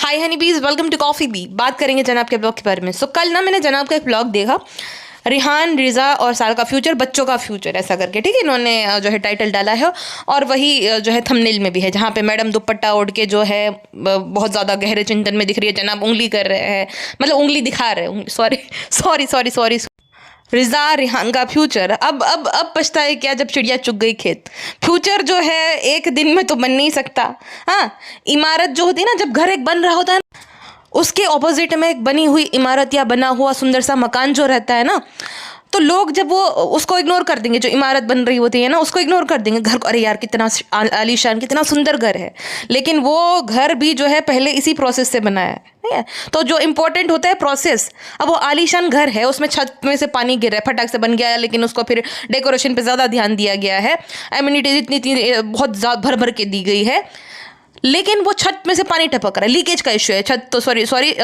हाय हनी बीज, welcome to coffee B. बात करेंगे जनाब के ब्लॉग के बारे में। कल ना मैंने जनाब का एक ब्लॉग देखा, रिहान, रिजा और सारा का फ्यूचर, बच्चों का फ्यूचर, ऐसा करके, ठीक है। इन्होंने जो है टाइटल डाला है और वही जो है थंबनेल में भी है, जहाँ पे मैडम दुपट्टा ओढ़ के जो है बहुत ज़्यादा गहरे चिंतन में दिख रही है। जनाब उंगली कर रहे हैं, मतलब उंगली दिखा रहे हैं, सॉरी। रिजा रिहान का फ्यूचर अब पछताए क्या जब चिड़िया चुग गई खेत। फ्यूचर जो है एक दिन में तो बन नहीं सकता। हाँ, इमारत जो होती है ना, जब घर एक बन रहा होता है, उसके ऑपोजिट में एक बनी हुई इमारत या बना हुआ सुंदर सा मकान जो रहता है ना, तो लोग जब वो उसको इग्नोर कर देंगे, जो इमारत बन रही होती है ना उसको इग्नोर कर देंगे, घर को, अरे यार कितना आलीशान, कितना सुंदर घर है। लेकिन वो घर भी जो है पहले इसी प्रोसेस से बना है, नहीं है? तो जो इम्पोर्टेंट होता है प्रोसेस। अब वो आलीशान घर है, उसमें छत में से पानी गिर रहा है, फटाक से बन गया है, लेकिन उसको फिर डेकोरेशन पे ज़्यादा ध्यान दिया गया है, एम्यूनिटीज इतनी बहुत भर भर के दी गई है, लेकिन वो छत में से पानी टपक रहा है। लीकेज का इशू है, छत तो सॉरी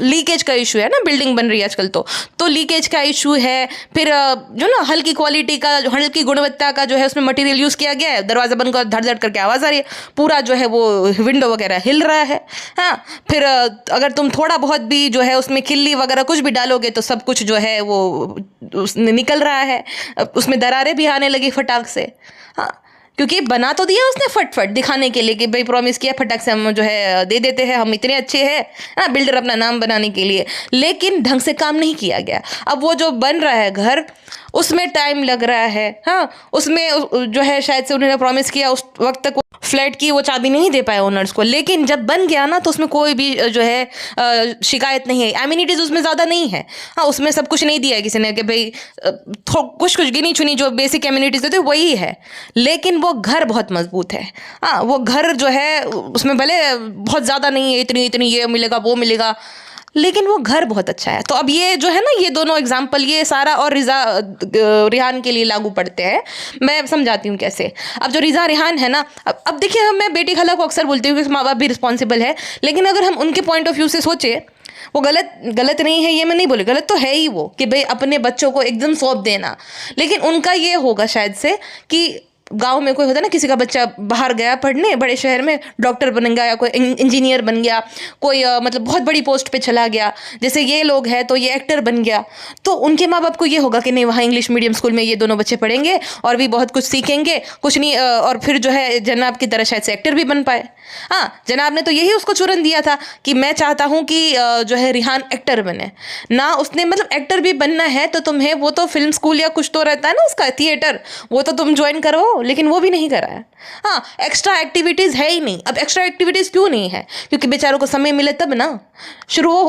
लीकेज का इशू है ना, बिल्डिंग बन रही है आजकल, तो लीकेज का इशू है। फिर जो ना हल्की क्वालिटी का, हल्की गुणवत्ता का जो है उसमें मटेरियल यूज़ किया गया है। दरवाज़ा बंद कर, धड़ धड़ करके आवाज़ आ रही है, पूरा जो है वो विंडो वगैरह हिल रहा है। हाँ, फिर अगर तुम थोड़ा बहुत भी जो है उसमें खिल्ली वगैरह कुछ भी डालोगे तो सब कुछ जो है वो निकल रहा है, उसमें दरारें भी आने लगी फटाक से। हाँ, क्योंकि बना तो दिया उसने फट दिखाने के लिए कि भाई प्रॉमिस किया, फटाक से हम जो है दे देते हैं, हम इतने अच्छे हैं ना, बिल्डर अपना नाम बनाने के लिए, लेकिन ढंग से काम नहीं किया गया। अब वो जो बन रहा है घर, उसमें टाइम लग रहा है। हाँ, उसमें जो है शायद से उन्होंने प्रॉमिस किया उस वक्त तक फ्लैट की वो चाबी नहीं दे पाए ओनर्स को, लेकिन जब बन गया ना तो उसमें कोई भी जो है शिकायत नहीं है। एमिनिटीज उसमें ज़्यादा नहीं है। हाँ, उसमें सब कुछ नहीं दिया है किसी ने कि भाई कुछ गिनी चुनी जो बेसिक एमिनिटीज होते वही है, लेकिन वो घर बहुत मजबूत है। हाँ, वो घर जो है उसमें भले बहुत ज़्यादा नहीं है, इतनी ये मिलेगा वो मिलेगा, लेकिन वो घर बहुत अच्छा है। तो अब ये जो है ना, ये दोनों एग्जाम्पल, ये सारा और रिहान के लिए लागू पड़ते हैं। मैं समझाती हूँ कैसे। अब जो रिजा रिहान है ना, अब देखिए, मैं बेटी खाला को अक्सर बोलती हूँ कि माँ बाप भी रिस्पॉन्सिबल है, लेकिन अगर हम उनके पॉइंट ऑफ व्यू से सोचे, वो गलत नहीं है, ये मैं नहीं बोली, गलत तो है ही वो, कि भाई अपने बच्चों को एकदम सौंप देना। लेकिन उनका ये होगा शायद से कि गांव में कोई होता है ना, किसी का बच्चा बाहर गया पढ़ने, बड़े शहर में डॉक्टर बन गया या कोई इंजीनियर बन गया, कोई मतलब बहुत बड़ी पोस्ट पे चला गया, जैसे ये लोग हैं, तो ये एक्टर बन गया, तो उनके माँ बाप को ये होगा कि नहीं, वहाँ इंग्लिश मीडियम स्कूल में ये दोनों बच्चे पढ़ेंगे और भी बहुत कुछ सीखेंगे, कुछ नहीं, और फिर जो है जनाब की तरह शायद से एक्टर भी बन पाए। हाँ, जनाब ने तो यही उसको चुरन दिया था कि मैं चाहता हूँ कि जो है रिहान एक्टर बने ना। उसने मतलब एक्टर भी बनना है तो तुम्हें वो तो फिल्म स्कूल या कुछ तो रहता है ना उसका, थिएटर, वो तो तुम ज्वाइन करो, लेकिन वो भी नहीं करा है। हाँ, एक्स्ट्रा एक्टिविटीज़ है ही नहीं। अब एक्स्ट्रा एक्टिविटीज़ क्यों नहीं है? क्योंकि बेचारों को समय मिले तब ना।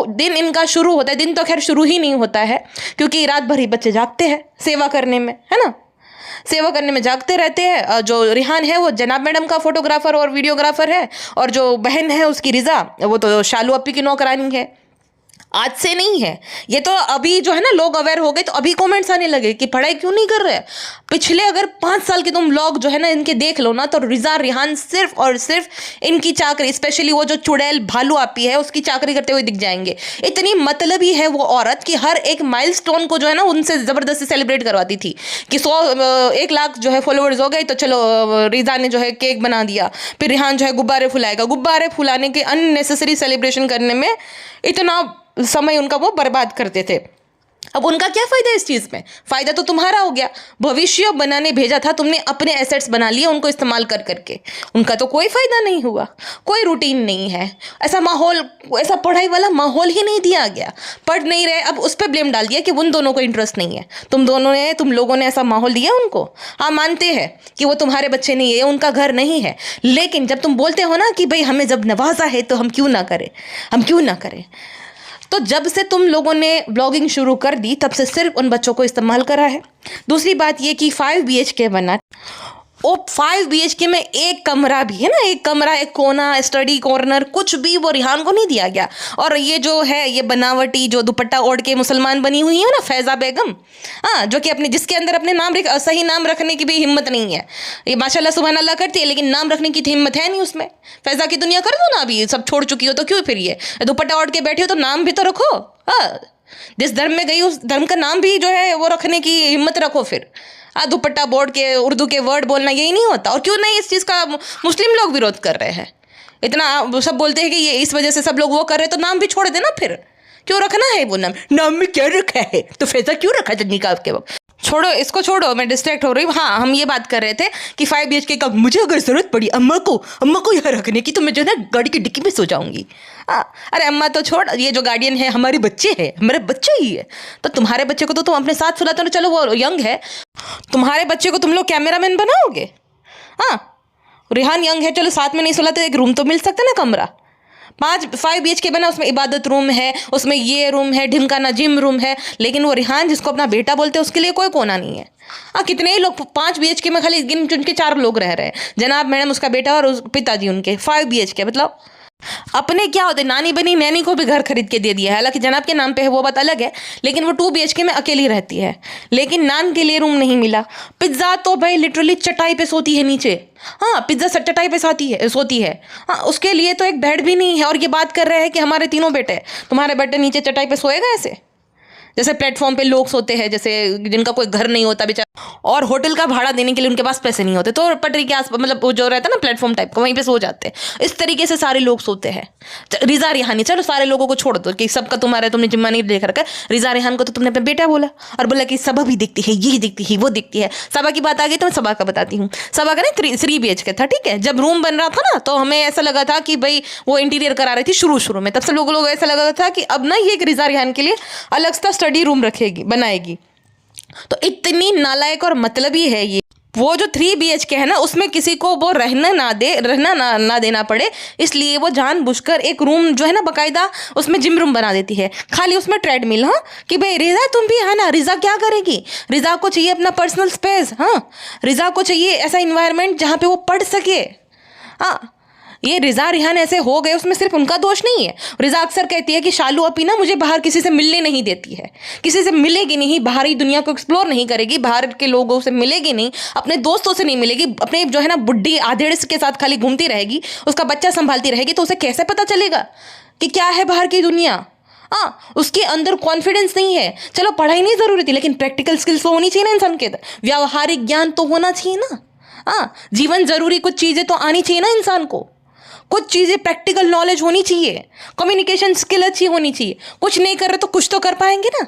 दिन इनका शुरू होता है, दिन तो खैर शुरू ही नहीं होता है, क्योंकि रात भर ही बच्चे जागते हैं सेवा करने में, है ना, सेवा करने में जागते रहते हैं। जो रिहान है वो जनाब मैडम का फोटोग्राफर और वीडियोग्राफर है, और जो बहन है उसकी रिजा, वो तो शालू अपी की नौकरानी है। आज से नहीं है ये, तो अभी जो है ना लोग अवेयर हो गए, तो अभी कमेंट्स आने लगे कि पढ़ाई क्यों नहीं कर रहे। पिछले अगर 5 साल के तुम लोग जो है ना इनके देख लो ना, तो रिजा रिहान सिर्फ और सिर्फ इनकी चाकरी, स्पेशली वो जो चुड़ैल भालू आपी है उसकी चाकरी करते हुए दिख जाएंगे। इतनी मतलबी है वो औरत कि हर एक माइलस्टोन को जो है ना उनसे ज़बरदस्ती सेलिब्रेट करवाती थी कि 1 लाख जो है फॉलोअर्स हो गए तो चलो रिजा ने जो है केक बना दिया, फिर रिहान जो है गुब्बारे फुलाएगा। गुब्बारे फुलाने के अननेसेसरी सेलिब्रेशन करने में इतना समय उनका वो बर्बाद करते थे। अब उनका क्या फायदा इस चीज़ में? फायदा तो तुम्हारा हो गया, भविष्य बनाने भेजा था तुमने, अपने एसेट्स बना लिए उनको इस्तेमाल कर करके। उनका तो कोई फायदा नहीं हुआ, कोई रूटीन नहीं है, ऐसा माहौल, ऐसा पढ़ाई वाला माहौल ही नहीं दिया गया, पढ़ नहीं रहे। अब उस पर ब्लेम डाल दिया कि उन दोनों को इंटरेस्ट नहीं है, तुम लोगों ने ऐसा माहौल दिया उनको। हाँ, मानते हैं कि वो तुम्हारे बच्चे नहीं है, उनका घर नहीं है, लेकिन जब तुम बोलते हो ना कि भाई हमें जब नवाजा है तो हम क्यों ना करें, तो जब से तुम लोगों ने ब्लॉगिंग शुरू कर दी तब से सिर्फ उन बच्चों को इस्तेमाल करा है। दूसरी बात ये कि 5 BHK बना, वो 5 BHK में एक कमरा भी है ना, एक कमरा, एक कोना, स्टडी कॉर्नर, कुछ भी वो रिहान को नहीं दिया गया। और ये जो है ये बनावटी जो दुपट्टा ओढ़ के मुसलमान बनी हुई है ना, फैज़ा बेगम, हाँ, जो कि जिसके अंदर अपने सही नाम रखने की भी हिम्मत नहीं है। ये माशाल्लाह सुभान अल्लाह करती है, लेकिन नाम रखने की हिम्मत है नहीं उसमें। फैज़ा की दुनिया कर दो ना, अभी सब छोड़ चुकी हो तो क्यों फिर ये दुपट्टा ओढ़ के बैठे हो, तो नाम भी तो रखो। हाँ, जिस धर्म में गई उस धर्म का नाम भी जो है वो रखने की हिम्मत रखो। फिर दुपट्टा बोर्ड के उर्दू के वर्ड बोलना यही नहीं होता? और क्यों नहीं इस चीज़ का मुस्लिम लोग विरोध कर रहे हैं? इतना सब बोलते हैं कि ये इस वजह से सब लोग वो कर रहे हैं, तो नाम भी छोड़ देना फिर, क्यों रखना है वो नाम में क्या रखा है, तो फैजा क्यों रखा था निकाह के वक्त। छोड़ो इसको, छोड़ो, मैं डिस्ट्रैक्ट हो रही हूँ। हाँ, हम ये बात कर रहे थे कि 5 BHK का मुझे अगर जरूरत पड़ी अम्मा को यहाँ रखने की, तो मैं जो है ना गाड़ी की डिक्की में सो जाऊंगी। अरे अम्मा तो छोड़, ये जो गार्डियन है हमारे बच्चे हैं, हमारे बच्चे ही है, तो तुम्हारे बच्चे को तो तुम अपने साथ सुलाते हो, चलो वो यंग है, तुम्हारे बच्चे को तुम लोग कैमरामैन बनाओगे। हाँ, रिहान यंग है, चलो साथ में नहीं सुलाते, एक रूम तो मिल सकता ना, कमरा। 5 BHK बना, उसमें इबादत रूम है, उसमें ये रूम है, ढिमकाना जिम रूम है, लेकिन वो रिहान जिसको अपना बेटा बोलते हैं उसके लिए कोई कोना नहीं है। कितने ही लोग 5 BHK में खाली गिन चुन के 4 लोग रह रहे हैं, जनाब, मैडम, उसका बेटा और पिताजी उनके। 5 BHK मतलब अपने क्या होते, नानी बनी नैनी को भी घर खरीद के दे दिया है, हालांकि जनाब के नाम पे है वो बात अलग है, लेकिन वो 2 BHK में अकेली रहती है, लेकिन नान के लिए रूम नहीं मिला। पिज्ज़ा तो भाई लिटरली चटाई पे सोती है नीचे। हाँ, पिज्ज़ा चटाई पे सोती है। हाँ, उसके लिए तो एक बेड भी नहीं है, और ये बात कर रहे हैं कि हमारे तीनों बेटे, तुम्हारे बेटे नीचे चटाई पे सोएगा ऐसे, जैसे प्लेटफॉर्म पे लोग सोते हैं, जैसे जिनका कोई घर नहीं होता बेचारा, और होटल का भाड़ा देने के लिए उनके पास पैसे नहीं होते, तो पटरी के आस, मतलब वो जो रहता है ना प्लेटफॉर्म टाइप का, वहीं पे सो जाते हैं। इस तरीके से सारे लोग सोते हैं। रिजा रिहानी, चलो सारे लोगों को छोड़ दो कि सबका तुम्हारा तुमने जिम्मा नहीं देख रखा है, रिजा रिहान को तो तुमने अपना बेटा बोला, और बोला कि सबा भी दिखती है, ये दिखती है, वो दिखती है। सबा की बात आ गई तो मैं सबा का बताती हूँ। सबा का ना 3 BHK था, ठीक है। जब रूम बन रहा था ना, तो हमें ऐसा लगा था कि भाई वो इंटीरियर करा रही थी शुरू में, तब से लोग ऐसा लगा था कि अब ना ये रिजा रिहान के लिए अलग सा स्टडी रूम रखेगी, बनाएगी। तो इतनी नालायक और मतलबी है ये। वो जो 3 BHK है ना, उसमें किसी को वो रहना ना देना पड़े, इसलिए वो जानबूझकर एक रूम जो है ना बाकायदा उसमें जिम रूम बना देती है, खाली उसमें ट्रेडमिल। हाँ, कि भाई रिजा तुम भी है ना, रिजा क्या करेगी, रिजा को चाहिए अपना पर्सनल स्पेस। हाँ, रिजा को चाहिए ऐसा इन्वायरमेंट जहाँ पे वो पढ़ सके। हाँ, ये रिजा रिहान ऐसे हो गए, उसमें सिर्फ उनका दोष नहीं है। रिजा अक्सर कहती है कि शालू अपी ना मुझे बाहर किसी से मिलने नहीं देती है, किसी से मिलेगी नहीं, बाहरी दुनिया को एक्सप्लोर नहीं करेगी, बाहर के लोगों से मिलेगी नहीं, अपने दोस्तों से नहीं मिलेगी, अपने जो है ना बुड्ढी आधेड़ के साथ खाली घूमती रहेगी, उसका बच्चा संभालती रहेगी, तो उसे कैसे पता चलेगा कि क्या है बाहर की दुनिया। उसके अंदर कॉन्फिडेंस नहीं है। चलो पढ़ाई नहीं जरूरी थी, लेकिन प्रैक्टिकल स्किल्स तो होनी चाहिए ना इंसान के अंदर, व्यावहारिक ज्ञान तो होना चाहिए ना। जीवन जरूरी कुछ चीजें तो आनी चाहिए ना इंसान को, कुछ चीज़ें प्रैक्टिकल नॉलेज होनी चाहिए, कम्युनिकेशन स्किल अच्छी होनी चाहिए। कुछ नहीं कर रहे तो कुछ तो कर पाएंगे ना।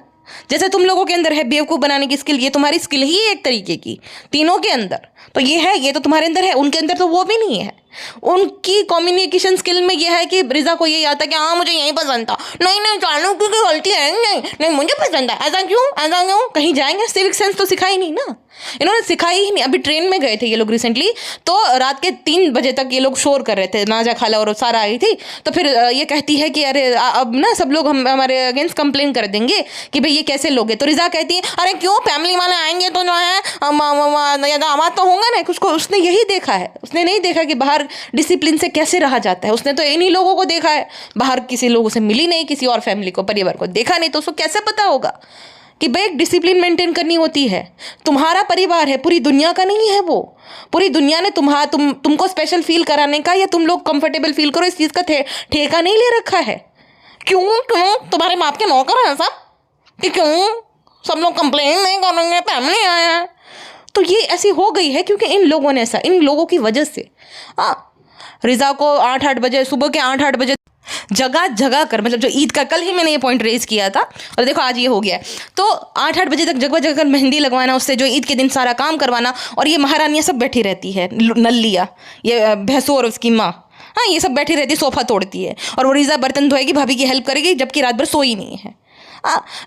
जैसे तुम लोगों के अंदर है बेवकूफ़ बनाने की स्किल, ये तुम्हारी स्किल ही है एक तरीके की, तीनों के अंदर तो ये है, ये तो तुम्हारे अंदर है, उनके अंदर तो वो भी नहीं है। उनकी कम्युनिकेशन स्किल में ये है कि रिजा को यही आता है कि हाँ मुझे यही पसंद था, नहीं चालू की गलती है, नहीं मुझे पसंद है, ऐसा क्यों, कहीं जाएंगे, सिविक सेंस तो सिखाई नहीं ना, इन्होंने सिखाई ही नहीं। अभी ट्रेन में गए थे ये लोग रिसेंटली, तो रात के 3 बजे तक ये लोग शोर कर रहे थे, नाजा खाला और सारा आई थी, तो फिर ये कहती है कि अरे अब ना सब लोग हमारे अगेंस्ट कंप्लेन कर देंगे कि भाई ये कैसे लोग हैं। तो रिजा कहती है अरे क्यों, फैमिली वाले आएंगे तो जो है दामाद तो होंगे ना। उसने यही देखा है, उसने नहीं देखा कि बाहर डिसिप्लिन से कैसे रहा जाता है, उसने तो इन्हीं लोगों को देखा है, बाहर किसी लोगों से मिली नहीं, किसी और फैमिली को, परिवार को देखा नहीं, तो उसको कैसे पता होगा कि भाई एक डिसिप्लिन मेंटेन करनी होती है। तुम्हारा परिवार है, पूरी दुनिया का नहीं है वो। पूरी दुनिया ने तुमको स्पेशल फील कराने का या तुम लोग कंफर्टेबल फील करो इस चीज़ का ठेका नहीं ले रखा है। क्यों तुम्हारे बाप के नौकर हैं सब, कि क्यों सब लोग कंप्लेन नहीं करेंगे, फैमिली आया है। तो ये ऐसी हो गई है क्योंकि इन लोगों ने ऐसा, इन लोगों की वजह से। रिजा को 8-8 बजे, सुबह के 8-8 बजे जगह कर, मतलब जो ईद का, कल ही मैंने ये पॉइंट रेज किया था और देखो आज ये हो गया है। तो 8-8 बजे तक जगह कर मेहंदी लगवाना, उससे जो ईद के दिन सारा काम करवाना, और ये महारानियाँ सब बैठी रहती है, नल्लिया, ये भैंसू और उसकी माँ, हाँ ये सब बैठी रहती है, सोफा तोड़ती है, और वो रिजा बर्तन धोएगी, भाभी की हेल्प करेगी, जबकि रात भर सोई नहीं है।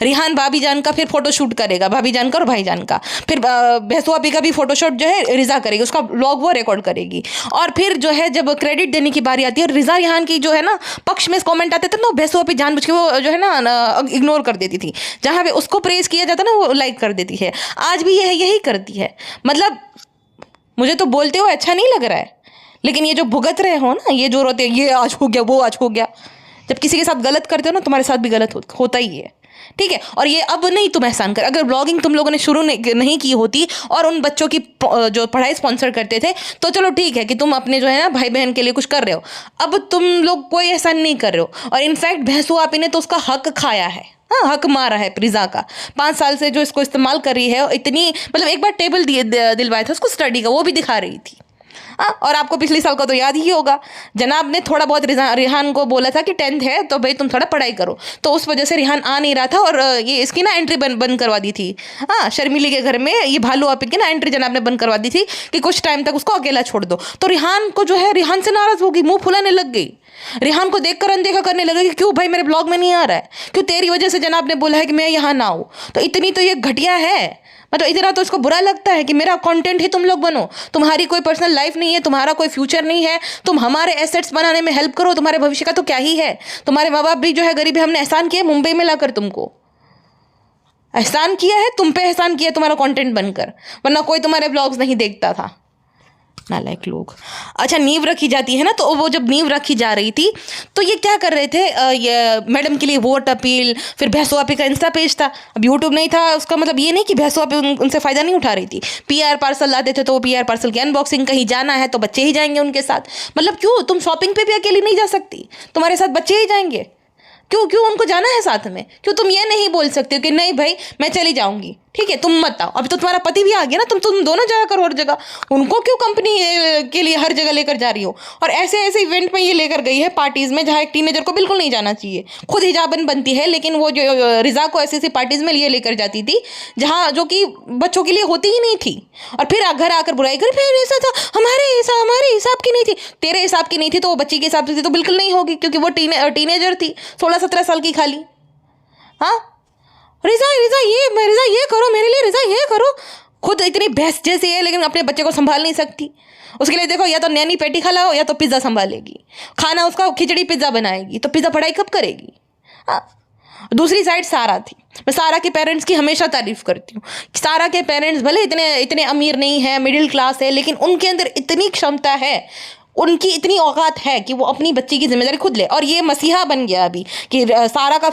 रिहान भाभी जान का फिर फोटोशूट करेगा, भाभी जान का और भाई जान का, फिर भैंसू भाभी का भी फोटोशूट जो है रिजा करेगी, उसका व्लॉग वो रिकॉर्ड करेगी। और फिर जो है जब क्रेडिट देने की बारी आती है, रिजा रिहान की जो है ना पक्ष में कमेंट आते थे ना, भैंसू भाभी जानबूझ के वो जो है ना इग्नोर कर देती थी, जहाँ पे उसको प्रेज किया जाता ना वो लाइक कर देती है। आज भी यही करती है। मतलब मुझे तो बोलते हुए अच्छा नहीं लग रहा है, लेकिन ये जो भुगत रहे हो ना, ये जो रोते ये आज हो गया वो आज हो गया, जब किसी के साथ गलत करते हो ना तुम्हारे साथ भी गलत होता ही है, ठीक है। और ये अब नहीं तुम एहसान कर, अगर ब्लॉगिंग तुम लोगों ने शुरू नहीं की होती और उन बच्चों की जो पढ़ाई स्पॉन्सर करते थे तो चलो ठीक है कि तुम अपने जो है ना भाई बहन के लिए कुछ कर रहे हो, अब तुम लोग कोई एहसान नहीं कर रहे हो। और इनफैक्ट भैंसू आपी ने तो उसका हक खाया है, हाँ हक मारा है रिजा का। 5 साल से जो इसको इस्तेमाल कर रही है, इतनी मतलब एक बार टेबल दिलवाया था उसको स्टडी का, वो भी दिखा रही थी। हाँ, और आपको पिछले साल का तो याद ही होगा, जनाब ने थोड़ा बहुत रिहान को बोला था कि 10th है तो भाई तुम थोड़ा पढ़ाई करो, तो उस वजह से रिहान आ नहीं रहा था और ये इसकी ना एंट्री बंद करवा दी थी। हाँ, शर्मिली के घर में ये भालू आपी की ना एंट्री जनाब ने बंद करवा दी थी कि कुछ टाइम तक उसको अकेला छोड़ दो। तो रिहान को जो है, रिहान से नाराज होगी, मुंह फुलाने लग गई, रिहान को देखकर अनदेखा करने लगा कि क्यों भाई मेरे ब्लॉग में नहीं आ रहा है, क्यों तेरी वजह से जनाब ने बोला है कि मैं यहाँ ना आऊँ। तो इतनी तो ये घटिया है, मतलब इतना तो इसको बुरा लगता है कि मेरा कंटेंट ही तुम लोग बनो, तुम्हारी कोई पर्सनल लाइफ नहीं है, तुम्हारा कोई फ्यूचर नहीं है, तुम हमारे एसेट्स बनाने में हेल्प करो, तुम्हारे भविष्य का तो क्या ही है। तुम्हारे माँ बाप भी जो है गरीबी, हमने एहसान किया मुंबई में लाकर, तुमको एहसान किया है, तुम पे एहसान किया तुम्हारा कंटेंट बनकर, वरना कोई तुम्हारे ब्लॉग्स नहीं देखता था, नालायक लोग। अच्छा, नींव रखी जाती है ना, तो वो जब नींव रखी जा रही थी तो ये क्या कर रहे थे, ये मैडम के लिए वोट अपील, फिर भैंसो आपी का इंस्टा पेज था, अब यूट्यूब नहीं था, उसका मतलब ये नहीं कि भैंसो आपी उनसे फ़ायदा नहीं उठा रही थी। पीआर पार्सल लाते थे तो वो पीआर पार्सल की अनबॉक्सिंग, कहीं जाना है तो बच्चे ही जाएंगे उनके साथ, मतलब क्यों तुम शॉपिंग पे भी अकेली नहीं जा सकती, तुम्हारे साथ बच्चे ही जाएंगे, क्यों क्यों उनको जाना है साथ में, क्यों तुम ये नहीं बोल सकते हो कि नहीं भाई मैं चली जाऊंगी, ठीक है तुम मत आओ। अभी तो तुम्हारा पति भी आ गया ना, तुम दोनों जाया करो हर जगह, उनको क्यों कंपनी के लिए हर जगह लेकर जा रही हो। और ऐसे ऐसे इवेंट में ये लेकर गई है पार्टीज़ में जहाँ एक टीनेजर को बिल्कुल नहीं जाना चाहिए, खुद हिजाबन बनती है, लेकिन वो जो रिजा को ऐसी ऐसी पार्टीज़ में लिए लेकर जाती थी जहाँ जो कि बच्चों के लिए होती ही नहीं थी, और फिर घर आकर बुराई कर, फिर ऐसा था हमारे हिसाब की नहीं थी, तेरे हिसाब की नहीं थी तो वो बच्ची के हिसाब से थी तो बिल्कुल नहीं होगी, क्योंकि वो टीनेजर थी 16-17 साल की खाली। हाँ, रिजा ये करो मेरे लिए, रिजा ये करो, खुद इतनी भैंस जैसी है लेकिन अपने बच्चे को संभाल नहीं सकती। उसके लिए देखो, या तो नैनी पेटी खिलाओ या तो पिज़्ज़ा संभालेगी, खाना उसका खिचड़ी पिज़्ज़ा बनाएगी, तो पिज़्ज़ा पढ़ाई कब करेगी। हाँ, दूसरी साइड सारा थी, मैं सारा के पेरेंट्स की हमेशा तारीफ करती हूँ। सारा के पेरेंट्स भले इतने अमीर नहीं है, मिडिल क्लास है, लेकिन उनके अंदर इतनी क्षमता है, उनकी इतनी औकात है कि वो अपनी बच्ची की जिम्मेदारी खुद ले। और ये मसीहा बन गया अभी कि सारा का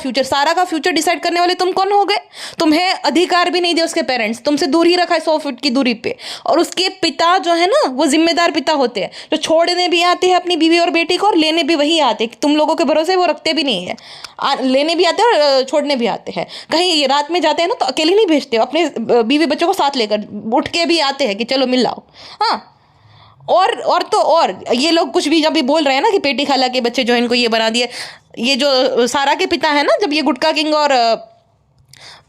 फ्यूचर डिसाइड करने वाले तुम कौन हो गए। तुम्हें अधिकार भी नहीं दे उसके पेरेंट्स, तुमसे दूर ही रखा है 100 फीट की दूरी पे। और उसके पिता जो है ना, वो जिम्मेदार पिता होते हैं, जो छोड़ने भी आते हैं अपनी बीवी और बेटी को और लेने भी वही आते हैं। तुम लोगों के भरोसे वो रखते भी नहीं है, लेने भी आते हैं और छोड़ने भी आते हैं। कहीं ये रात में जाते हैं ना तो अकेले नहीं भेजते, अपने बीवी बच्चों को साथ लेकर उठ के भी आते हैं कि चलो मिल लाओ। हाँ, और ये लोग कुछ भी जब भी बोल रहे हैं ना कि पेटी खाला के बच्चे जो इनको ये बना दिए, ये जो सारा के पिता है ना, जब ये गुटका किंग और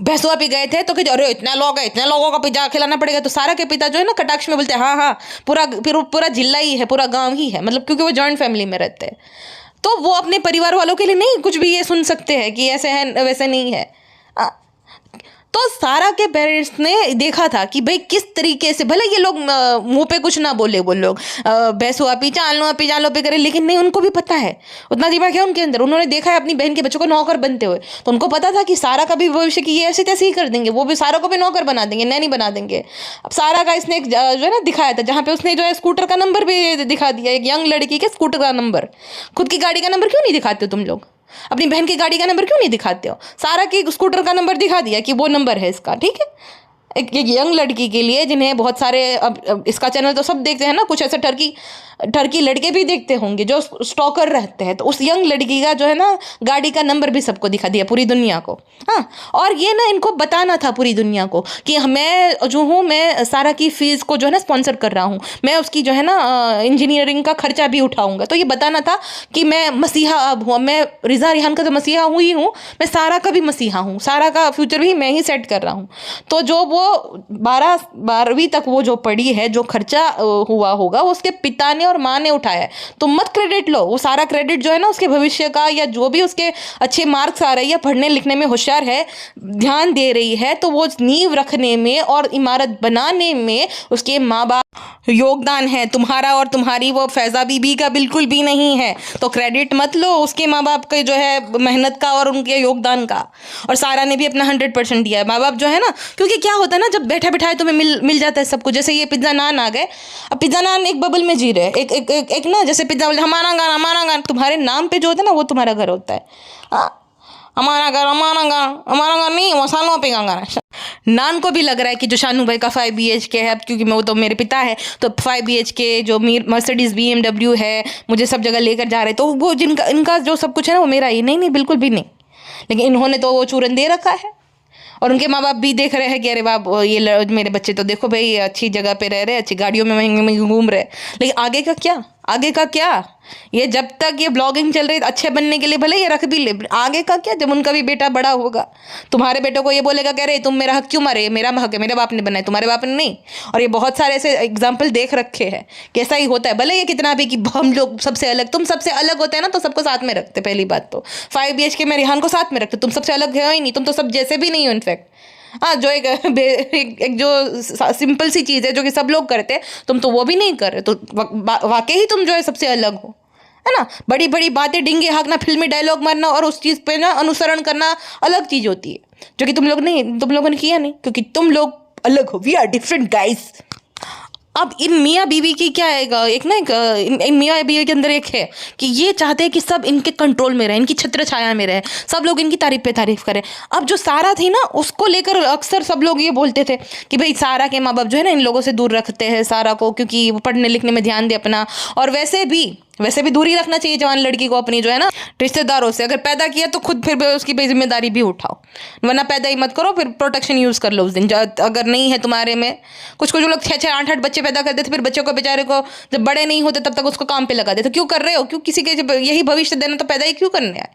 भैंसुआ पे गए थे तो कि अरे इतना लोग है, इतने लोगों का पिज्जा खिलाना पड़ेगा, तो सारा के पिता जो है ना कटाक्ष में बोलते हैं हाँ पूरा जिला ही है, पूरा गाँव ही है, मतलब क्योंकि वो जॉइंट फैमिली में रहते हैं, तो वो अपने परिवार वालों के लिए नहीं कुछ भी ये सुन सकते हैं कि ऐसे है वैसे नहीं है। तो सारा के पेरेंट्स ने देखा था कि भाई किस तरीके से, भले ये लोग मुंह पे कुछ ना बोले, वो लोग भैंसो आपी चालो पे करे, लेकिन नहीं, उनको भी पता है, उतना दिमाग है उनके अंदर। उन्होंने देखा है अपनी बहन के बच्चों को नौकर बनते हुए, तो उनको पता था कि सारा का भी भविष्य की ये ऐसे तैसे ही कर देंगे, वो भी सारा को भी नौकर बना देंगे, नैनी बना देंगे। अब सारा का इसने जो है ना दिखाया था, जहाँ पे उसने जो है स्कूटर का नंबर भी दिखा दिया, एक यंग लड़की के स्कूटर का नंबर। खुद की गाड़ी का नंबर क्यों नहीं दिखाते हो तुम लोग, अपनी बहन की गाड़ी का नंबर क्यों नहीं दिखाते हो। सारा की स्कूटर का नंबर दिखा दिया कि वो नंबर है इसका, ठीक है। एक यंग लड़की के लिए जिन्हें बहुत सारे, अब इसका चैनल तो सब देखते हैं ना, कुछ ऐसे ठरकी लड़के भी देखते होंगे जो स्टॉकर रहते हैं, तो उस यंग लड़की का जो है ना गाड़ी का नंबर भी सबको दिखा दिया, पूरी दुनिया को। हाँ, और ये ना इनको बताना था पूरी दुनिया को कि मैं जो हूँ, मैं सारा की फीस को जो है ना स्पॉन्सर कर रहा हूँ, मैं उसकी जो है ना इंजीनियरिंग का खर्चा भी उठाऊंगा। तो ये बताना था कि मैं मसीहा अब हूँ, मैं रिजा रिहान का तो मसीहा हुई हूँ, मैं सारा का भी मसीहा हूँ, सारा का फ्यूचर भी मैं ही सेट कर रहा हूँ। तो जो वो 12वीं तक वो जो पढ़ी है, जो खर्चा हुआ होगा वो उसके पिता ने और माँ ने उठाया है, तो मत क्रेडिट लो। वो सारा क्रेडिट जो है ना उसके भविष्य का, या जो भी उसके अच्छे मार्क्स आ रहे हैं या पढ़ने लिखने में होशियार है, ध्यान दे रही है, तो वो नींव रखने में और इमारत बनाने में उसके माँ बाप योगदान है। तुम्हारा और तुम्हारी वो फैज़ा बीबी का बिल्कुल भी नहीं है, तो क्रेडिट मत लो उसके माँ बाप के जो है मेहनत का और उनके योगदान का। और सारा ने भी अपना 100% दिया है। माँ बाप जो है ना, क्योंकि क्या होता है ना, जब बैठा बिठाए तुम्हें मिल जाता है सब कुछ। जैसे ये पिज्ज़ा नान आ गए, अब पिज्ज़ा नान एक बबल में जी रहे हैं, एक ना, जैसे पिज्ज़ा हमारा गाना, तुम्हारे नाम पे जो होता है ना वो तुम्हारा घर होता है। हाँ, हमारा घर नहीं, वो सालों पे गाना है। नान को भी लग रहा है कि जो शानू भाई का 5 BHK है, अब क्योंकि मैं वो तो मेरे पिता है, तो 5 BHK जो मर्सिडीज BMW है, मुझे सब जगह लेकर जा रहे, तो वो इनका जो सब कुछ है ना वो मेरा ही नहीं, बिल्कुल भी नहीं। लेकिन इन्होंने तो वो चूरन दे रखा है। और उनके माँ बाप भी देख रहे हैं कि अरे वाह ये मेरे बच्चे तो देखो भाई अच्छी जगह पे रह रहे, अच्छी गाड़ियों में महंगे महंगे घूम रहे, लेकिन आगे का क्या, आगे का क्या? ये जब तक ये ब्लॉगिंग चल रही है अच्छे बनने के लिए भले ये रख भी ले, आगे का क्या? जब उनका भी बेटा बड़ा होगा, तुम्हारे बेटे को ये बोलेगा कह रहे तुम मेरा हक क्यों मारे, मेरा हक है, मेरे बाप ने बनाया, तुम्हारे बाप ने नहीं। और ये बहुत सारे ऐसे एग्जाम्पल देख रखे हैं कि ऐसा ही होता है। भले ये कितना भी कि हम लोग सबसे अलग, तुम सबसे अलग होते हैं ना तो सबको साथ में रखते, पहली बात तो 5 BHK में रिहान को साथ में रखते, तुम सबसे अलग है ही नहीं, तुम तो सब जैसे भी नहीं हो इनफैक्ट। हाँ, जो एक जो सिंपल सी चीज़ है जो कि सब लोग करते हैं, तुम तो वो भी नहीं कर रहे, तो वाकई ही तुम जो है सबसे अलग हो, है ना। बड़ी बड़ी बातें, डिंगे हाँकना, फिल्मी डायलॉग मारना और उस चीज़ पे ना अनुसरण करना अलग चीज़ होती है, जो कि तुम लोगों ने किया नहीं, क्योंकि तुम लोग अलग हो। We are different guys. अब इन मियाँ बीवी की क्या है, एक ना इन मियाँ बीवी के अंदर एक है कि ये चाहते हैं कि सब इनके कंट्रोल में रहे, इनकी छत्र छाया में रहे, सब लोग इनकी तारीफ पे तारीफ करें। अब जो सारा थी ना, उसको लेकर अक्सर सब लोग ये बोलते थे कि भाई सारा के माँ बाप जो है ना इन लोगों से दूर रखते हैं सारा को, क्योंकि वो पढ़ने लिखने में ध्यान दे अपना, और वैसे भी दूरी रखना चाहिए जवान लड़की को अपनी जो है ना रिश्तेदारों से। अगर पैदा किया तो खुद फिर उसकी जिम्मेदारी भी उठाओ, वरना पैदा ही मत करो, फिर प्रोटेक्शन यूज़ कर लो उस दिन। अगर नहीं है तुम्हारे में, कुछ लोग 6-6, 8-8 बच्चे पैदा कर देते, फिर बच्चों को बेचारे को जब बड़े नहीं होते तब तक उसको काम पे लगा देते। क्यों कर रहे हो? क्यों? किसी के जब यही भविष्य देना तो पैदा ही क्यों करने आए?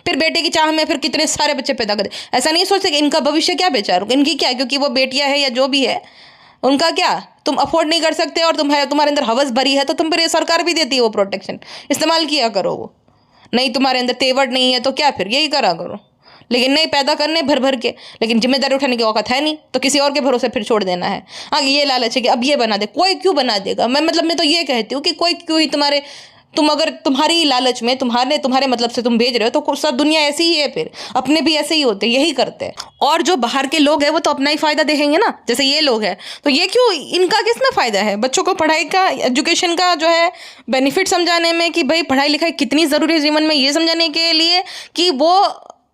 फिर बेटे की चाह में फिर कितने सारे बच्चे पैदा कर दे। ऐसा नहीं सोचते कि इनका भविष्य क्या बेचारों, इनकी क्या, क्योंकि वो बेटियां है या जो भी है उनका क्या, तुम अफोर्ड नहीं कर सकते और तुम्हारे अंदर हवस भरी है तो तुम फिर सरकार भी देती है वो प्रोटेक्शन, इस्तेमाल किया करो वो। नहीं तुम्हारे अंदर तेवर नहीं है तो क्या, फिर यही करा करो। लेकिन नहीं, पैदा करने भर के, लेकिन जिम्मेदारी उठाने की औकात है नहीं तो किसी और के भरोसे फिर छोड़ देना है। हाँ, ये लालच है कि अब ये बना दे, कोई क्यों बना देगा। मैं तो ये कहती हूँ कि कोई क्यों ही तुम अगर तुम्हारी लालच में तुम्हारे मतलब से तुम भेज रहे हो तो सब दुनिया ऐसी ही है, फिर अपने भी ऐसे ही होते, यही करते हैं। और जो बाहर के लोग हैं वो तो अपना ही फायदा देखेंगे ना, जैसे ये लोग हैं तो ये क्यों, इनका किसमें फायदा है? बच्चों को पढ़ाई का, एजुकेशन का जो है बेनिफिट समझाने में कि भाई पढ़ाई लिखाई कितनी ज़रूरी है जीवन में, ये समझाने के लिए कि वो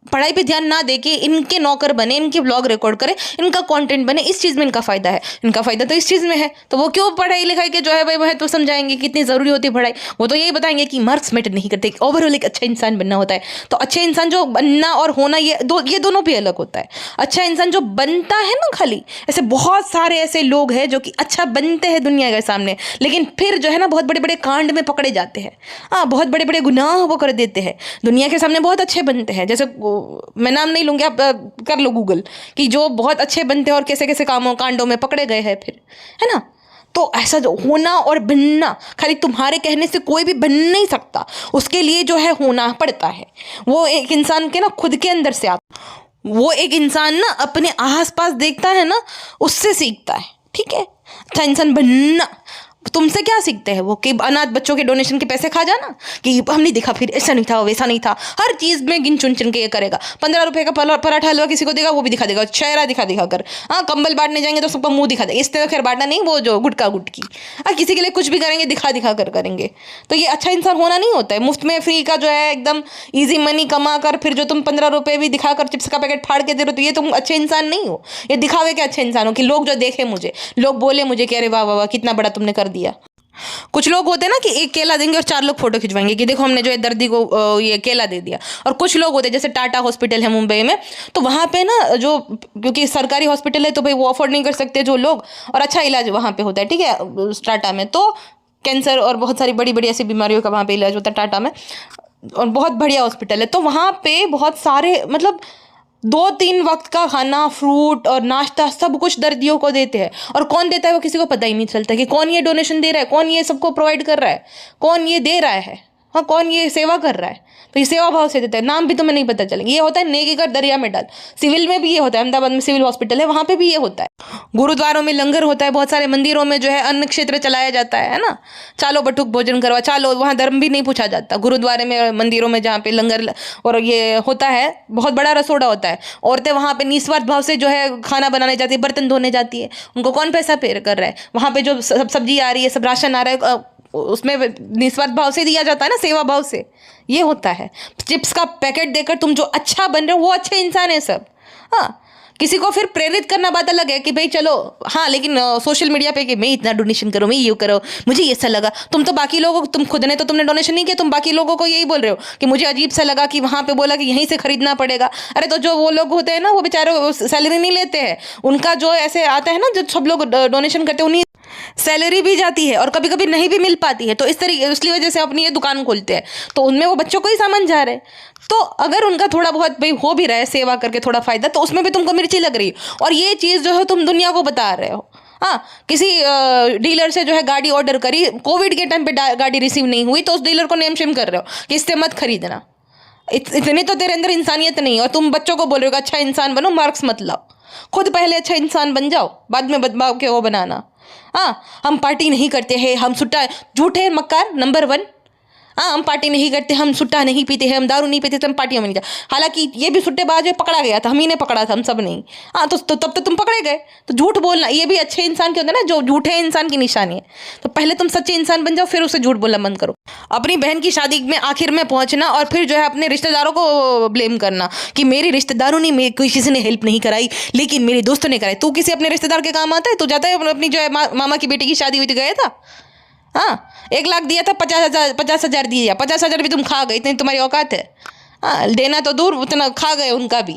पढ़ाई पे ध्यान ना देके इनके नौकर बने, इनके ब्लॉग रिकॉर्ड करे, इनका कंटेंट बने, इस चीज़ में इनका फ़ायदा है। इनका फ़ायदा तो इस चीज़ में है, तो वो क्यों पढ़ाई लिखाई के जो है भाई वह तो समझाएंगे कितनी ज़रूरी होती है पढ़ाई। वो तो यही बताएंगे कि मार्क्स मैटर नहीं करते, ओवरऑल एक अच्छा इंसान बनना होता है। तो अच्छे इंसान जो बनना और होना, ये दोनों भी अलग होता है। अच्छा इंसान जो बनता है ना, खाली ऐसे बहुत सारे ऐसे लोग हैं जो कि अच्छा बनते हैं दुनिया के सामने, लेकिन फिर जो है ना बहुत बड़े बड़े कांड में पकड़े जाते हैं। हाँ, बहुत बड़े बड़े गुनाह वो कर देते हैं, दुनिया के सामने बहुत अच्छे बनते हैं। जैसे मैं नाम नहीं लूंगी, आप कर लो गूगल कि जो बहुत अच्छे बनते हैं और कैसे कैसे कांडों में पकड़े गए हैं फिर, है ना। तो ऐसा जो होना और बनना खाली तुम्हारे कहने से कोई भी बन नहीं सकता, उसके लिए जो है होना पड़ता है। वो एक इंसान के ना खुद के अंदर से आता, वो एक इंसान ना अपने आसपास देखता है ना, उससे सीखता है। ठीक है, अच्छा इंसान बनना तुमसे क्या सीखते हैं वो, कि अनाथ बच्चों के डोनेशन के पैसे खा जाना, कि हमने देखा फिर ऐसा नहीं था वैसा नहीं था, हर चीज़ में गिन चुन चुन के ये करेगा। 15 रुपए का पराठा हलवा किसी को देगा वो भी दिखा देगा, चेहरा दिखा कर। हाँ, कंबल बांटने जाएंगे तो सबका मुंह दिखा देगा, इस तरह खैर बांटना नहीं, वो जो गुटका गुटकी। हाँ, किसी के लिए कुछ भी करेंगे दिखा कर करेंगे। तो ये अच्छा इंसान होना नहीं होता है। मुफ्त में फ्री का जो है एकदम ईजी मनी कमा कर फिर जो तुम 15 रुपए भी दिखाकर चिप्स का पैकेट फाड़ के दे रहे हो, तो ये तुम अच्छे इंसान नहीं हो। ये दिखावे के अच्छे इंसान हो कि लोग जो देखे मुझे, लोग बोले मुझे कि अरे वाह वाह वाह कितना बड़ा तुमने कर दिया। कुछ लोग होते हैं ना कि एक केला देंगे और 4 लोग फोटो खिंचवाएंगे कि देखो हमने जो है दर्दी को ये केला दे दिया। और कुछ लोग होते हैं जैसे टाटा हॉस्पिटल है मुंबई में, तो वहाँ पे ना जो, क्योंकि सरकारी हॉस्पिटल है तो भाई वो अफोर्ड नहीं कर सकते जो लोग, और अच्छा इलाज वहाँ पे होता है। ठीक है, टाटा में तो कैंसर और बहुत सारी बड़ी बड़ी ऐसी बीमारियों का वहाँ पे इलाज होता है टाटा में, और बहुत बढ़िया हॉस्पिटल है। तो वहाँ पे बहुत सारे मतलब 2-3 वक्त का खाना, फ्रूट और नाश्ता सब कुछ दर्दियों को देते हैं। और कौन देता है वो किसी को पता ही नहीं चलता कि कौन ये डोनेशन दे रहा है, कौन ये सबको प्रोवाइड कर रहा है, कौन ये दे रहा है, हाँ कौन ये सेवा कर रहा है। तो ये सेवा भाव से देता है, नाम भी तुम्हें नहीं पता चलेंगे। ये होता है नेकी कर दरिया में डाल। सिविल में भी ये होता है, अहमदाबाद में सिविल हॉस्पिटल है वहाँ पे भी ये होता है। गुरुद्वारों में लंगर होता है, बहुत सारे मंदिरों में जो है अन्न क्षेत्र चलाया जाता है ना, चालो बटुक भोजन करवा चालो, वहाँ धर्म भी नहीं पूछा जाता। गुरुद्वारे में मंदिरों में जहाँ पे लंगर और ये होता है, बहुत बड़ा रसोड़ा होता है। औरतें वहाँ पे निस्वार्थ भाव से जो है खाना बनाने जाती है, बर्तन धोने जाती है, उनको कौन पैसा पे कर रहा है। वहाँ पे जो सब सब्जी आ रही है, सब राशन आ रहा है, उसमें निस्वार्थ भाव से दिया जाता है ना, सेवा भाव से। ये होता है। चिप्स का पैकेट देकर तुम जो अच्छा बन रहे हो वो अच्छे इंसान है सब। हाँ, किसी को फिर प्रेरित करना बात अलग है कि भाई चलो, हाँ, लेकिन सोशल मीडिया पे कि मैं इतना डोनेशन करूँ, मैं ये करो, मुझे ये सा लगा। तुम तो बाकी लोगों को, तुम खुद ने तो तुमने डोनेशन नहीं किया, तुम बाकी लोगों को यही बोल रहे हो कि मुझे अजीब सा लगा कि वहाँ पे बोला कि यहीं से खरीदना पड़ेगा। अरे तो जो वो लोग होते हैं ना, वो बेचारे सैलरी नहीं लेते हैं, उनका जो ऐसे आता है ना, जो सब लोग डोनेशन करते हैं, उन्हीं सैलरी भी जाती है और कभी कभी नहीं भी मिल पाती है। तो इस तरीके, इसलिए वजह से अपनी ये दुकान खोलते हैं, तो उनमें वो बच्चों को ही सामान जा रहे हैं। तो अगर उनका थोड़ा बहुत भाई हो भी रहा है सेवा करके थोड़ा फायदा, तो उसमें भी तुमको मिर्ची लग रही है। और ये चीज़ जो है तुम दुनिया को बता रहे हो। हाँ, किसी डीलर से जो है गाड़ी ऑर्डर करी, कोविड के टाइम पे गाड़ी रिसीव नहीं हुई, तो उस डीलर को नेम शेम कर रहे हो कि इससे मत खरीदना। इतनी तो तेरे अंदर इंसानियत नहीं है, और तुम बच्चों को बोल रहे हो कि अच्छा इंसान बनो, मार्क्स मत लाओ। खुद पहले अच्छा इंसान बन जाओ, बाद में बदमाव के वो बनाना। हाँ, हम पार्टी नहीं करते हैं, हम सुट्टा, झूठे मक्कार नंबर 1। हाँ, हम पार्टी नहीं करते, हम सुट्टा नहीं पीते हैं, हम दारू नहीं पीते, तो हम पार्टियों में नहीं जाते। हालांकि ये भी सुट्टेबाज है, पकड़ा गया था, हम ही ने पकड़ा था, हम सब नहीं। हाँ, तो तब तो तुम पकड़े गए। तो झूठ बोलना ये भी अच्छे इंसान के होता है ना, जो झूठे इंसान की निशानी है। तो पहले तुम सच्चे इंसान बन जाओ, फिर उसे झूठ बोलना बंद करो। अपनी बहन की शादी में आखिर में पहुंचना और फिर जो है अपने रिश्तेदारों को ब्लेम करना कि मेरे रिश्तेदारों ने, मेरे किसी ने हेल्प नहीं कराई, लेकिन मेरे दोस्तों ने कराई। तू किसी अपने रिश्तेदार के काम आता है? तू जाता है अपनी जो है मामा की बेटी की शादी हुई थी, गया था? हाँ, 1 लाख दिया था, 50,000 दिया, 50,000 भी तुम खा गए, इतनी तुम्हारी औकात है? हाँ, देना तो दूर, उतना खा गए उनका भी।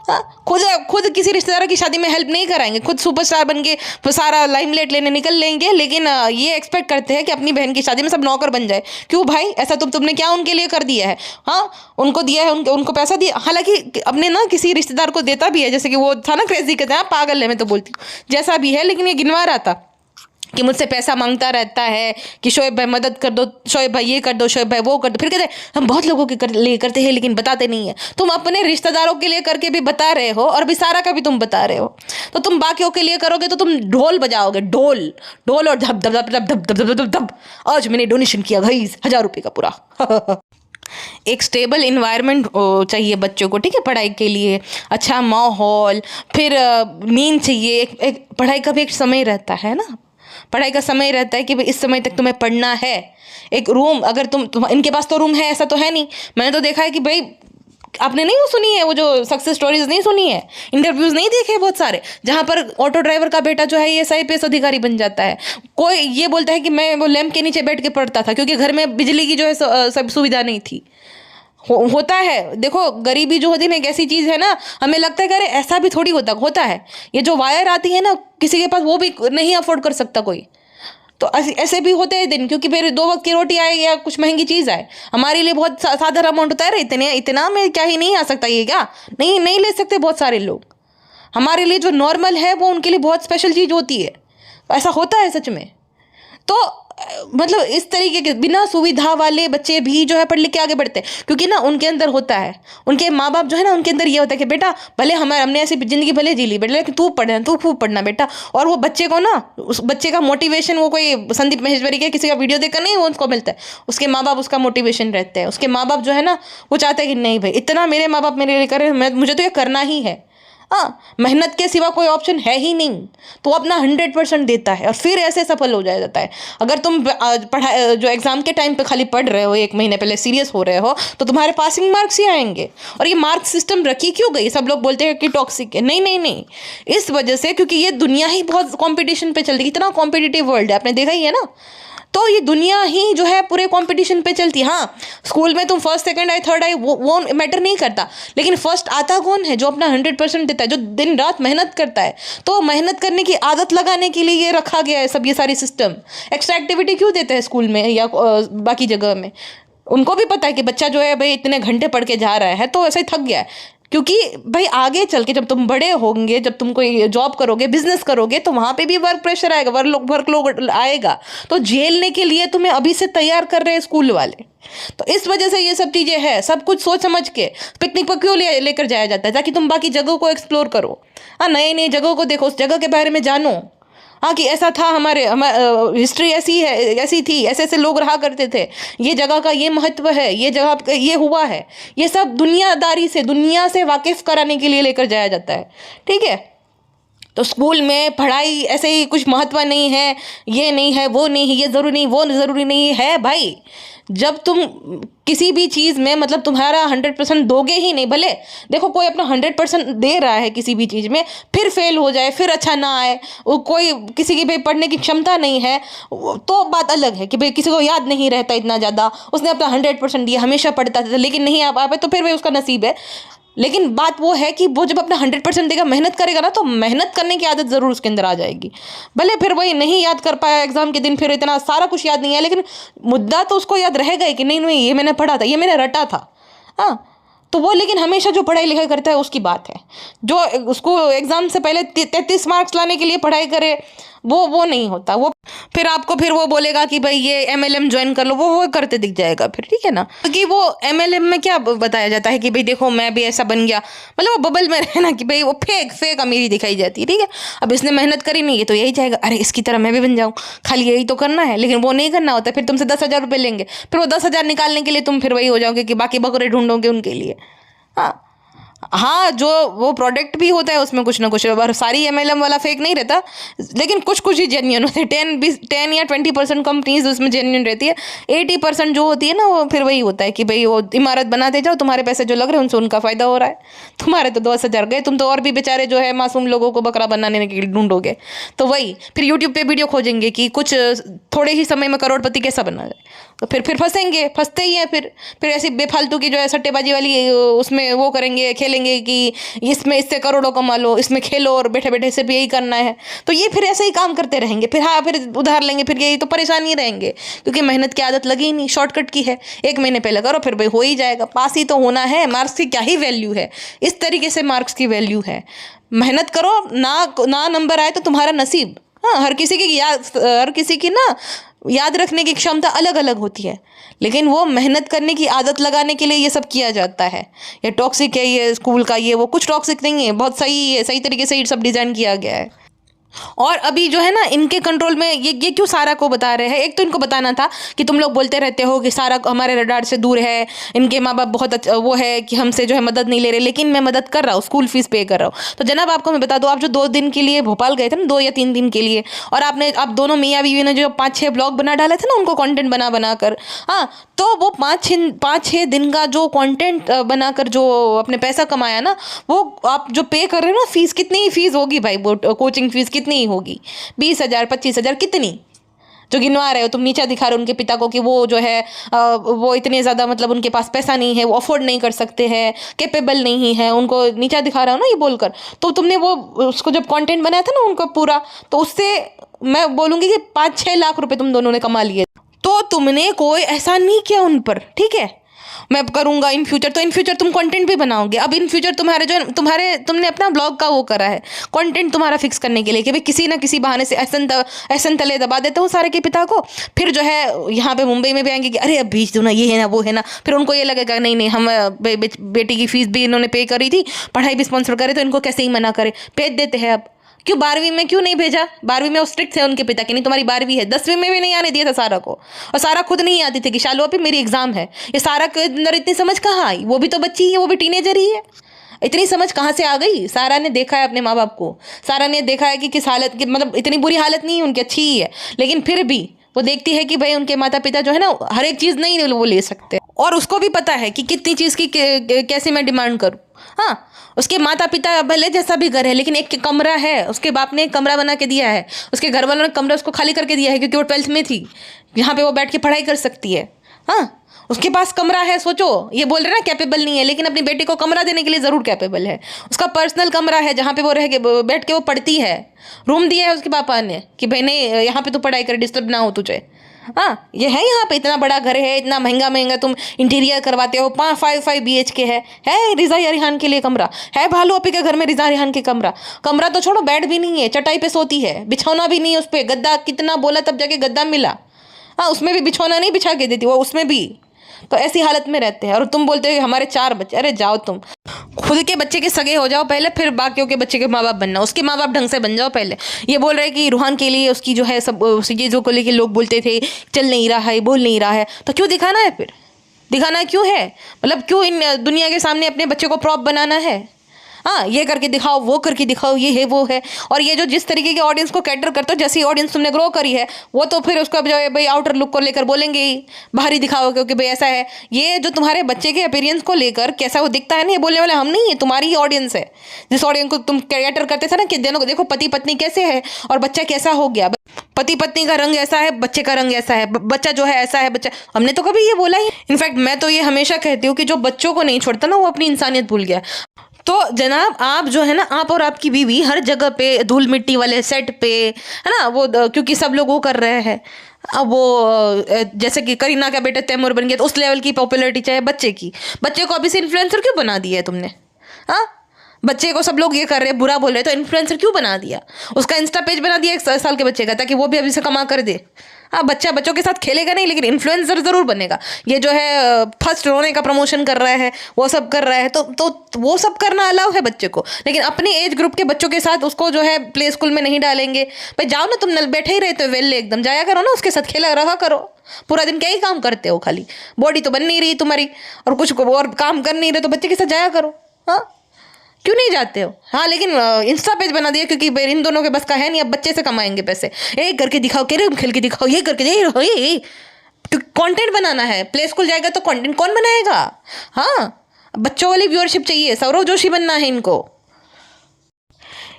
हाँ, खुद किसी रिश्तेदार की शादी में हेल्प नहीं कराएंगे, खुद सुपरस्टार बन के सारा लाइमलाइट लेने निकल लेंगे, लेकिन ये एक्सपेक्ट करते हैं कि अपनी बहन की शादी में सब नौकर बन जाए। क्यों भाई, ऐसा तुमने क्या उनके लिए कर दिया है? हाँ, उनको दिया है, उनको पैसा दिया। हालांकि अपने ना किसी रिश्तेदार को देता भी है, जैसे कि वो था ना क्रेजी, कहते हैं पागल है, मैं तो बोलती हूँ जैसा भी है, लेकिन ये गिनवा रहा था कि मुझसे पैसा मांगता रहता है कि शोएब भाई मदद कर दो, शोएब भाई ये कर दो, शोएब भाई वो कर दो। फिर कहते हैं हम बहुत लोगों के लिए करते हैं लेकिन बताते नहीं है। तुम अपने रिश्तेदारों के लिए करके भी बता रहे हो, और भी सारा का भी तुम बता रहे हो। तो तुम बाकियों के लिए करोगे तो तुम ढोल बजाओगे, ढोल ढोल और धब धब धब धब धब धब धब धब धब। आज मैंने डोनेशन किया भाई 1000 रुपये का पूरा। एक स्टेबल इन्वायरमेंट चाहिए बच्चों को, ठीक है, पढ़ाई के लिए अच्छा माहौल, फिर नींद चाहिए। एक पढ़ाई का भी एक समय रहता है ना, पढ़ाई का समय रहता है कि भाई इस समय तक तुम्हें पढ़ना है। एक रूम, अगर तुम इनके पास तो रूम है, ऐसा तो है नहीं। मैंने तो देखा है कि भाई, आपने नहीं वो सुनी है, वो जो सक्सेस स्टोरीज नहीं सुनी है, इंटरव्यूज नहीं देखे बहुत सारे, जहाँ पर ऑटो ड्राइवर का बेटा जो है ये IPS अधिकारी बन जाता है। कोई ये बोलता है कि मैं वो लैंप के नीचे बैठ के पढ़ता था क्योंकि घर में बिजली की जो है सब सुविधा नहीं थी। होता है, देखो गरीबी जो होती है ना, एक ऐसी चीज़ है ना, हमें लगता है कि अरे ऐसा भी थोड़ी होता है। ये जो वायर आती है ना, किसी के पास वो भी नहीं अफोर्ड कर सकता कोई। तो ऐसे भी होते हैं दिन, क्योंकि फिर 2 वक्त की रोटी आए या कुछ महंगी चीज़ आए, हमारे लिए बहुत साधारण अमाउंट होता है। इतना में क्या ही नहीं आ सकता, ये क्या नहीं ले सकते बहुत सारे लोग। हमारे लिए जो नॉर्मल है वो उनके लिए बहुत स्पेशल चीज़ होती है। ऐसा होता है सच में। तो मतलब इस तरीके के बिना सुविधा वाले बच्चे भी जो है पढ़ लिख के आगे बढ़ते हैं, क्योंकि ना उनके अंदर होता है, उनके माँ बाप जो है ना, उनके अंदर ये होता है कि बेटा भले हमने ऐसी ज़िंदगी भले जी ली बेटा, लेकिन तू पढ़ना, तू खूब पढ़ना बेटा। और वो बच्चे को ना, उस बच्चे का मोटिवेशन वो कोई संदीप महेश्वरी के किसी का वीडियो देखकर नहीं वो उसको मिलता है, उसके माँ बाप उसका मोटिवेशन रहते हैं। उसके माँ बाप जो है ना, वो चाहते हैं कि नहीं भाई, इतना मेरे माँ बाप मेरे लिए करें, मुझे तो ये करना ही है। हाँ, मेहनत के सिवा कोई ऑप्शन है ही नहीं, तो अपना 100% देता है और फिर ऐसे सफल हो जाता है। अगर तुम पढ़ाई जो एग्जाम के टाइम पे खाली पढ़ रहे हो, 1 महीने पहले सीरियस हो रहे हो, तो तुम्हारे पासिंग मार्क्स ही आएंगे। और ये मार्क सिस्टम रखी क्यों गई? सब लोग बोलते हैं कि टॉक्सिक है। नहीं, इस वजह से क्योंकि ये दुनिया ही बहुत कॉम्पिटिशन पे चलती है, इतना कॉम्पिटिटिव वर्ल्ड है, आपने देखा ही है ना। तो ये दुनिया ही जो है पूरे कंपटीशन पे चलती है। हाँ, स्कूल में तुम फर्स्ट सेकंड आए थर्ड आए वो मैटर नहीं करता, लेकिन फर्स्ट आता कौन है? जो अपना 100% देता है, जो दिन रात मेहनत करता है। तो मेहनत करने की आदत लगाने के लिए ये रखा गया है सब, ये सारी सिस्टम। एक्स्ट्रा एक्टिविटी क्यों देते हैं स्कूल में या बाकी जगह में? उनको भी पता है कि बच्चा जो है भाई इतने घंटे पढ़ के जा रहा है, तो ऐसा ही थक गया है। क्योंकि भाई आगे चल के जब तुम बड़े होंगे, जब तुम कोई जॉब करोगे, बिजनेस करोगे, तो वहाँ पे भी वर्क प्रेशर आएगा, वर्कलोड आएगा। तो झेलने के लिए तुम्हें अभी से तैयार कर रहे हैं स्कूल वाले। तो इस वजह से ये सब चीज़ें हैं। सब कुछ सोच समझ के पिकनिक पर क्यों लेकर जाया जाता है? ताकि तुम बाकी जगहों को एक्सप्लोर करो। हाँ, नई नई जगहों को देखो, उस जगह के बारे में जानो। हाँ, कि ऐसा था, हमारे हिस्ट्री ऐसी है, ऐसी थी, ऐसे ऐसे लोग रहा करते थे, ये जगह का ये महत्व है, ये जगह ये हुआ है। ये सब दुनियादारी से, दुनिया से वाकिफ कराने के लिए लेकर जाया जाता है, ठीक है। तो स्कूल में पढ़ाई ऐसे ही कुछ महत्व नहीं है, ये नहीं है, वो नहीं है, ये ज़रूरी नहीं, वो ज़रूरी नहीं है भाई। जब तुम किसी भी चीज़ में मतलब तुम्हारा 100% दोगे ही नहीं, भले देखो कोई अपना 100% दे रहा है किसी भी चीज़ में, फिर फेल हो जाए, फिर अच्छा ना आए, वो कोई किसी की भाई पढ़ने की क्षमता नहीं है, तो बात अलग है कि भाई किसी को याद नहीं रहता इतना ज़्यादा, उसने अपना 100% दिया, हमेशा पढ़ता था लेकिन नहीं आ पाए, तो फिर भाई उसका नसीब है। लेकिन बात वो है कि वो जब अपना 100% देगा, मेहनत करेगा ना, तो मेहनत करने की आदत ज़रूर उसके अंदर आ जाएगी। भले फिर वही नहीं याद कर पाया एग्जाम के दिन, फिर इतना सारा कुछ याद नहीं है, लेकिन मुद्दा तो उसको याद रहेगा ही कि नहीं नहीं ये मैंने पढ़ा था, ये मैंने रटा था। हाँ, तो वो लेकिन हमेशा जो पढ़ाई लिखाई करता है उसकी बात है। जो उसको एग्ज़ाम से पहले 33 मार्क्स लाने के लिए पढ़ाई करे, वो नहीं होता। वो फिर आपको फिर वो बोलेगा कि भाई ये MLM ज्वाइन कर लो, वो करते दिख जाएगा फिर, ठीक है ना। क्योंकि वो MLM में क्या बताया जाता है कि भाई देखो मैं भी ऐसा बन गया, मतलब वो बबल में रहना कि भाई वो फेक अमीरी दिखाई जाती है, ठीक है। अब इसने मेहनत करी नहीं है तो यही चाहेगा अरे इसकी तरह मैं भी बन जाऊँ, खाली यही तो करना है, लेकिन वो नहीं करना होता। फिर तुमसे 10,000 रुपये लेंगे, फिर वो 10,000 निकालने के लिए तुम फिर वही हो जाओगे कि बाकी बकरे ढूंढोगे उनके लिए। हाँ, जो वो प्रोडक्ट भी होता है उसमें कुछ ना कुछ, और सारी MLM वाला फेक नहीं रहता, लेकिन कुछ कुछ ही जेन्युइन होते हैं। 10 या 20% कंपनीज उसमें जेन्युइन रहती है। 80% जो होती है ना, वो फिर वही होता है कि भाई वो इमारत बनाते जाओ, तुम्हारे पैसे जो लग रहे हैं उनसे उनका फ़ायदा हो रहा है, तुम्हारे तो 10,000 गए, तुम तो और भी बेचारे जो है मासूम लोगों को बकरा बनाने के लिए ढूंढोगे। तो वही फिर यूट्यूब पे वीडियो खोजेंगे कि कुछ थोड़े ही समय में करोड़पति कैसा बना जाए, तो फिर फंसेंगे, फंसते ही हैं। फिर ऐसी बेफालतू की जो है सट्टेबाजी वाली उसमें वो करेंगे, खेलेंगे कि इसमें इससे करोड़ों कमा लो, इसमें खेलो और बैठे बैठे सिर्फ यही करना है। तो ये फिर ऐसे ही काम करते रहेंगे, फिर हाँ फिर उधार लेंगे, फिर यही तो परेशानी रहेंगे, क्योंकि मेहनत की आदत लगी ही नहीं, शॉर्टकट की है। 1 महीने पहले करो फिर भाई हो ही जाएगा, पास ही तो होना है, मार्क्स की क्या ही वैल्यू है। इस तरीके से मार्क्स की वैल्यू है, मेहनत करो ना नंबर आए तो तुम्हारा नसीब। हाँ, हर किसी की ना याद रखने की क्षमता अलग अलग होती है, लेकिन वो मेहनत करने की आदत लगाने के लिए ये सब किया जाता है। ये टॉक्सिक है, ये स्कूल का, ये वो कुछ टॉक्सिक नहीं है, बहुत सही है, सही तरीके से ये सब डिज़ाइन किया गया है। और अभी जो है ना इनके कंट्रोल में ये क्यों सारा को बता रहे हैं। एक तो इनको बताना था कि तुम लोग बोलते रहते हो कि सारा हमारे रडार से दूर है, इनके माँ बाप बहुत अच्छा वो है कि हमसे जो है मदद नहीं ले रहे, लेकिन मैं मदद कर रहा हूँ, स्कूल फीस पे कर रहा हूँ। तो जनाब आपको मैं बता दूँ, आप जो 2 दिन के लिए भोपाल गए थे ना, 2 या 3 दिन के लिए, और आप दोनों मियाँ बीवी ने जो 5-6 ब्लॉग बना डाले थे ना, उनको कॉन्टेंट बना कर, हाँ, तो वो 5-6 दिन का जो कंटेंट बनाकर जो अपने पैसा कमाया ना, वो आप जो पे कर रहे हो ना फीस, कितनी ही फीस होगी भाई, वो कोचिंग फीस कितनी ही होगी, 20,000 25,000 कितनी, जो गिनवा रहे हो तुम, नीचा दिखा रहे हो उनके पिता को कि वो जो है वो इतने ज़्यादा मतलब उनके पास पैसा नहीं है, वो अफोर्ड नहीं कर सकते हैं, कैपेबल नहीं है, उनको नीचा दिखा रहा हो ना ये बोलकर। तो तुमने वो उसको जब कंटेंट बनाया था ना उनका पूरा, तो उससे मैं बोलूँगी कि 5-6 लाख रुपए तुम दोनों ने कमा लिए। तो तुमने कोई एहसान नहीं किया उन पर, ठीक है। मैं करूँगा इन फ्यूचर, तो इन फ्यूचर तुम कंटेंट भी बनाओगे। अब इन फ्यूचर तुमने अपना ब्लॉग का वो करा है, कंटेंट तुम्हारा फिक्स करने के लिए कि भाई किसी ना किसी बहाने से ऐसन तले दबा देते हो सारे के पिता को। फिर जो है यहाँ पे मुंबई में भी आएंगे कि अरे अब भेज दो ना, ये है ना वो है ना। फिर उनको ये लगेगा नहीं हम बेटी की फीस भी इन्होंने पे करी थी, पढ़ाई भी स्पॉन्सर करे, तो इनको कैसे ही मना करे, भेज देते हैं। अब क्यों 12वीं में क्यों नहीं भेजा? 12वीं में वो स्ट्रिक्ट थे उनके पिता कि नहीं तुम्हारी 12वीं है। 10वीं में भी नहीं आने दिया था सारा को, और सारा खुद नहीं आती थी कि शालू अभी मेरी एग्जाम है। ये सारा के अंदर इतनी समझ कहाँ आई? वो भी तो बच्ची है, वो भी टीनेजर ही है, इतनी समझ कहाँ से आ गई? सारा ने देखा है अपने माँ बाप को, सारा ने देखा है कि किस हालत की, मतलब इतनी बुरी हालत नहीं है उनकी, अच्छी ही है, लेकिन फिर भी वो देखती है कि भाई उनके माता पिता जो है ना हर एक चीज़ नहीं वो ले सकते, और उसको भी पता है कि कितनी चीज़ की कैसे मैं डिमांड करूँ। हाँ, उसके माता पिता भले जैसा भी घर है, लेकिन एक कमरा है, उसके बाप ने एक कमरा बना के दिया है, उसके घर वालों ने कमरा उसको खाली करके दिया है क्योंकि वो 12th में थी, यहाँ पे वो बैठ के पढ़ाई कर सकती है। हाँ, उसके पास कमरा है। सोचो, ये बोल रहे ना कैपेबल नहीं है, लेकिन अपनी बेटी को कमरा देने के लिए ज़रूर कैपेबल है। उसका पर्सनल कमरा है जहाँ पे वो रह के बैठ के वो पढ़ती है, रूम दिया है उसके पापा ने कि भाई नहीं यहाँ पे तू पढ़ाई कर, डिस्टर्ब ना हो तुझे। हाँ, ये है, यहाँ पे इतना बड़ा घर है, इतना महंगा तुम इंटीरियर करवाते हो, 5 BHK है रिजा रिहान के लिए कमरा है। भालू अपी के घर में रिजा रिहान के कमरा तो छोड़ो, बेड भी नहीं है, चटाई पे सोती है, बिछौना भी नहीं है उस पर, गद्दा कितना बोला तब जाके गद्दा मिला। हाँ, उसमें भी बिछौना नहीं बिछा के देती वो, उसमें भी तो ऐसी हालत में रहते हैं। और तुम बोलते हो हमारे 4 बच्चे, अरे जाओ तुम खुद के बच्चे के सगे हो जाओ पहले, फिर बाकियों के बच्चे के माँ बाप बनना, उसके माँ बाप ढंग से बन जाओ पहले। ये बोल रहे हैं कि रूहान के लिए उसकी जो है सब चीज़ों को लेके लोग बोलते थे चल नहीं रहा है, बोल नहीं रहा है, तो क्यों दिखाना है? फिर दिखाना क्यों है? मतलब क्यों इन दुनिया के सामने अपने बच्चे को प्रॉप बनाना है? हाँ, ये करके दिखाओ, वो करके दिखाओ, ये है वो है। और ये जो जिस तरीके के ऑडियंस को कैटर करते हो, जैसी ऑडियंस तुमने ग्रो करी है, वो तो फिर उसका जो है भाई आउटर लुक को लेकर बोलेंगे ही, बाहरी दिखाओ क्योंकि भाई ऐसा है। ये जो तुम्हारे बच्चे के अपीयरेंस को लेकर कैसा वो दिखता है ना, ये बोलने वाले हम नहीं है, तुम्हारी ही ऑडियंस है। जिस ऑडियंस को तुम कैटर करते थे ना कि देखो पति पत्नी कैसे है और बच्चा कैसा हो गया, पति पत्नी का रंग ऐसा है, बच्चे का रंग ऐसा है, बच्चा जो है ऐसा है, बच्चा, हमने तो कभी ये बोला ही। इनफैक्ट मैं तो ये हमेशा कहती हूँ कि जो बच्चों को नहीं छोड़ता ना, वो अपनी इंसानियत भूल गया। तो जनाब आप जो है ना, आप और आपकी बीवी हर जगह पे धूल मिट्टी वाले सेट पे, है ना, वो क्योंकि सब लोग वो कर रहे हैं। अब वो जैसे कि करीना का बेटा तैमूर बन गया, तो उस लेवल की पॉपुलैरिटी चाहिए बच्चे की। बच्चे को अभी से इन्फ्लुएंसर क्यों बना दिया है तुमने? हाँ, बच्चे को सब लोग ये कर रहे हैं, बुरा बोल रहे हैं, तो इन्फ्लुएंसर क्यों बना दिया? उसका इंस्टा पेज बना दिया 1 साल के बच्चे का, ताकि वो भी अभी से कमा कर दे। हाँ, बच्चा बच्चों के साथ खेलेगा नहीं, लेकिन इन्फ्लुएंसर जरूर बनेगा। ये जो है फर्स्ट रोने का प्रमोशन कर रहा है, वो सब कर रहा है, तो वो सब करना अलाउ है बच्चे को, लेकिन अपने एज ग्रुप के बच्चों के साथ उसको जो है प्ले स्कूल में नहीं डालेंगे। भाई जाओ ना, तुम बैठे ही रहते हो वेले एकदम, जाया करो ना उसके साथ, खेला रहा करो। पूरा दिन क्या ही काम करते हो, खाली बॉडी तो बन नहीं रही तुम्हारी और कुछ और काम कर नहीं रहे, तो बच्चे के साथ जाया करो। हाँ, क्यों नहीं जाते हो? हाँ, लेकिन इंस्टा पेज बना दिया क्योंकि इन दोनों के बस का है नहीं, अब बच्चे से कमाएंगे पैसे। एक करके दिखाओ, कैरम खेल के दिखाओ, ये करके ये तो कंटेंट बनाना है। प्ले स्कूल जाएगा तो कंटेंट कौन बनाएगा? हाँ, बच्चों वाली व्यूअरशिप चाहिए, सौरव जोशी बनना है इनको।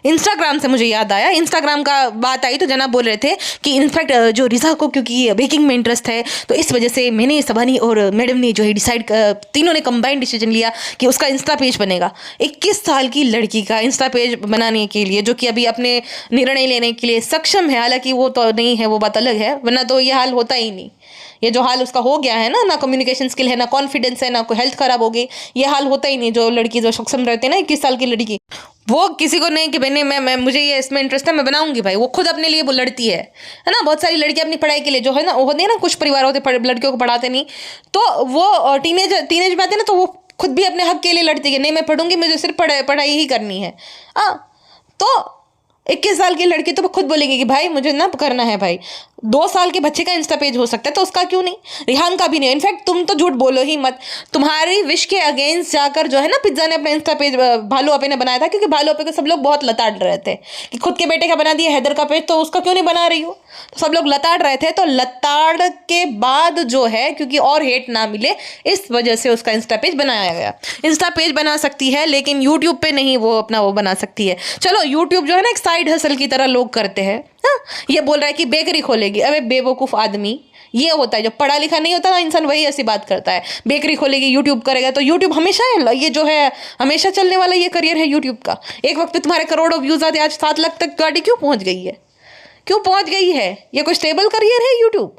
इंस्टाग्राम से मुझे याद आया, इंस्टाग्राम का बात आई तो जनाब बोल रहे थे कि इनफैक्ट जो रिजा को क्योंकि बेकिंग में इंटरेस्ट है, तो इस वजह से मैंने, सबानी और मैडम ने जो है डिसाइड, तीनों ने कंबाइंड डिसीजन लिया कि उसका इंस्टा पेज बनेगा। 21 साल की लड़की का इंस्टा पेज बनाने के लिए, जो कि अभी अपने निर्णय लेने के लिए सक्षम है, हालांकि वो तो नहीं है, वो बात अलग है, वरना तो ये हाल होता ही नहीं। ये जो हाल उसका हो गया है ना कम्युनिकेशन स्किल है, ना कॉन्फिडेंस है, ना कोई हेल्थ खराब हो गई, ये हाल होता ही नहीं। जो लड़की जो सक्षम रहते हैं ना 21 साल की लड़की, वो किसी को नहीं कि मैंने मैं मुझे ये इसमें इंटरेस्ट है, मैं बनाऊंगी, भाई वो खुद अपने लिए वो लड़ती है ना। बहुत सारी लड़कियां अपनी पढ़ाई के लिए जो है ना, वो होती है ना, कुछ परिवार होते लड़कियों को पढ़ाते नहीं, तो वो टीनेज में आते हैं ना, तो वो खुद भी अपने हक के लिए लड़ती है, नहीं मैं पढ़ूंगी, मुझे सिर्फ पढ़ाई ही करनी है। हाँ, तो 21 साल की लड़की तो खुद बोलेगी कि भाई मुझे ना करना है। भाई 2 साल के बच्चे का इंस्टा पेज हो सकता है, तो उसका क्यों नहीं? रिहान का भी नहीं। इनफैक्ट तुम तो झूठ बोलो ही मत, तुम्हारी विश के अगेंस्ट जाकर जो है ना पिज्जा ने अपना इंस्टा पेज भालू आपे ने बनाया था, क्योंकि भालू आपे को सब लोग बहुत लताड़ रहे थे कि खुद के बेटे का बना दिया हैदर का पेज, तो उसका क्यों नहीं बना रही हो? तो सब लोग लताड़ रहे थे, तो लताड़ के बाद जो है, क्योंकि और हेट ना मिले, इस वजह से उसका इंस्टा पेज बनाया गया। इंस्टा पेज बना सकती है, लेकिन यूट्यूब पे नहीं वो अपना वो बना सकती है। चलो यूट्यूब जो है ना एक साइड हसल की तरह लोग करते हैं। हाँ, ये बोल रहा है कि बेकरी खोलेगी, अबे बेवकूफ़ आदमी, ये होता है जो पढ़ा लिखा नहीं होता ना इंसान, वही ऐसी बात करता है। बेकरी खोलेगी, यूट्यूब करेगा, तो यूट्यूब हमेशा है, ये जो है हमेशा चलने वाला ये करियर है यूट्यूब का। एक वक्त पे तुम्हारे करोड़ों व्यूज आते, आज 7 लाख तक गाड़ी क्यों पहुंच गई है? क्यों पहुंच गई है? ये कोई स्टेबल करियर है यूट्यूब?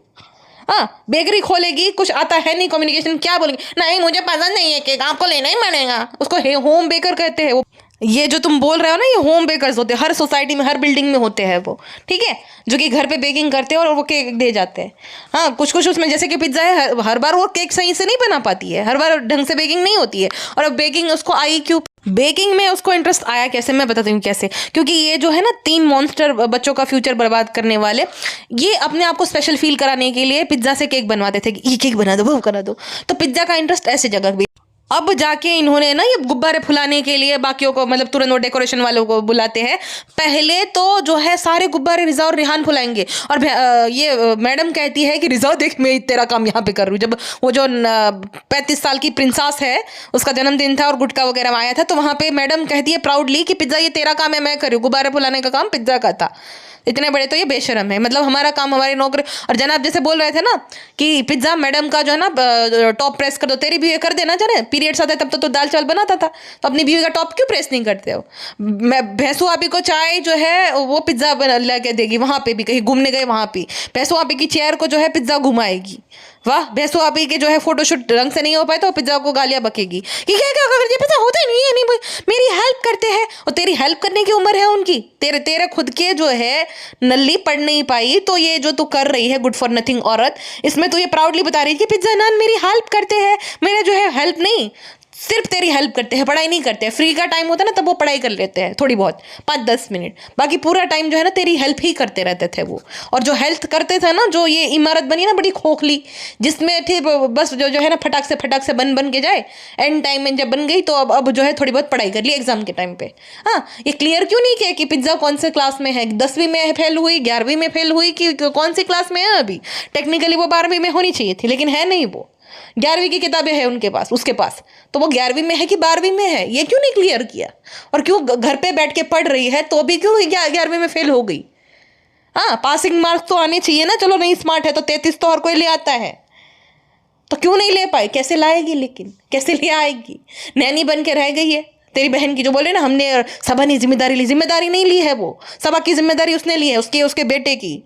हाँ, बेकरी खोलेगी, कुछ आता है नहीं, कम्युनिकेशन, क्या बोलेंगे? नहीं मुझे पसंद नहीं है केक, आपको लेना ही पड़ेगा। उसको होम बेकर कहते हैं। वो ये जो तुम बोल रहे हो ना, ये होम बेकर्स होते हैं, हर सोसाइटी में, हर बिल्डिंग में होते हैं वो, ठीक है, जो कि घर पे बेकिंग करते हैं और वो केक दे जाते हैं। हाँ, कुछ कुछ उसमें जैसे कि पिज्ज़ा है, हर बार वो केक सही से नहीं बना पाती है, हर बार ढंग से बेकिंग नहीं होती है। और अब बेकिंग उसको आई क्यों? बेकिंग में उसको इंटरेस्ट आया कैसे, मैं बताती हूँ कैसे। क्योंकि ये जो है ना 3 मॉन्स्टर बच्चों का फ्यूचर बर्बाद करने वाले, ये अपने आप को स्पेशल फील कराने के लिए पिज्ज़ा से केक बनवाते थे कि ये केक बना दो, वो करा दो। तो पिज्ज़ा का इंटरेस्ट ऐसे जगह भी, अब जाके इन्होंने ना ये गुब्बारे फुलाने के लिए बाकियों को, मतलब तुरंत वो डेकोरेशन वालों को बुलाते हैं। पहले तो जो है सारे गुब्बारे रिजा और रिहान फुलाएंगे, और ये मैडम कहती है कि रिजा देख मैं तेरा काम यहाँ पे कर रही हूँ। जब वो जो 35 साल की प्रिंसेस है, उसका जन्मदिन था और गुटका वगैरह आया था, तो वहाँ पे मैडम कहती है प्राउडली कि पिज्ज़ा ये तेरा काम है, मैं कर रही हूँ। गुब्बारे फुलाने का काम पिज्ज़ा का था। इतने बड़े तो ये बेशरम है, मतलब हमारा काम, हमारी नौकरी। और जनाब जैसे बोल रहे थे ना कि पिज्ज़ा मैडम का जो है ना टॉप प्रेस कर दो, तेरी भी कर देना। जाने पीरियड्स आते तब तो दाल चावल बनाता था, तो अपनी बीवी का टॉप क्यों प्रेस नहीं करते हो? मैं भैंसू आपी को चाय जो है वो पिज्ज़ा लेके देगी, वहाँ पे भी कहीं घूमने गए वहाँ पे भैंसू आपी की चेयर को जो है पिज्ज़ा घुमाएगी। वाह, भैंसू आपी के जो है फोटोशूट रंग से नहीं हो पाए तो पिज्ज़ा को गालियाँ बकेगी कि क्या क्या कर, ये पिज्ज़ा होता ही नहीं है, नहीं मेरी हेल्प करते हैं। और तेरी हेल्प करने की उम्र है उनकी, तेरे खुद के जो है नल्ली पढ़ नहीं पाई, तो ये जो तू कर रही है गुड फॉर नथिंग औरत, इसमें तो ये प्राउडली बता रही है कि पिज्ज़ा नान मेरी हेल्प करते हैं, मेरा जो है हेल्प नहीं। सिर्फ तेरी हेल्प करते हैं, पढ़ाई नहीं करते हैं। फ्री का टाइम होता है ना तब वो पढ़ाई कर लेते हैं थोड़ी बहुत 5-10 मिनट, बाकी पूरा टाइम जो है ना तेरी हेल्प ही करते रहते थे वो। और जो हेल्प करते थे ना, जो ये इमारत बनी ना बड़ी खोखली, जिसमें थे बस जो है ना फटाक से बन के जाए, एंड टाइम में जब बन गई तो अब जो है थोड़ी बहुत पढ़ाई कर ली एग्जाम के टाइम पे। हाँ, ये क्लियर क्यों नहीं किया कि पिज्जा कौन से क्लास में है, 10वीं में फेल हुई, 11वीं में फेल हुई, कि कौन सी क्लास में है अभी। टेक्निकली वो 12वीं में होनी चाहिए थी, लेकिन है नहीं, वो 11वीं की किताबें हैं उनके पास, उसके पास, तो वो 11वीं में है कि 12वीं में है, ये क्यों नहीं क्लियर किया। और क्यों घर पे बैठ के पढ़ रही है तो अभी क्यों 11वीं में फेल हो गई। हाँ, पासिंग मार्क्स तो आने चाहिए ना, चलो नहीं स्मार्ट है तो 33 तो हर कोई ले आता है, तो क्यों नहीं ले पाई, कैसे लाएगी, लेकिन कैसे ले आएगी। नैनी बन के रह गई है तेरी बहन की, जो बोले ना हमने सबा ने जिम्मेदारी ली, जिम्मेदारी नहीं ली है वो, सबा की जिम्मेदारी उसने ली है, उसके बेटे की,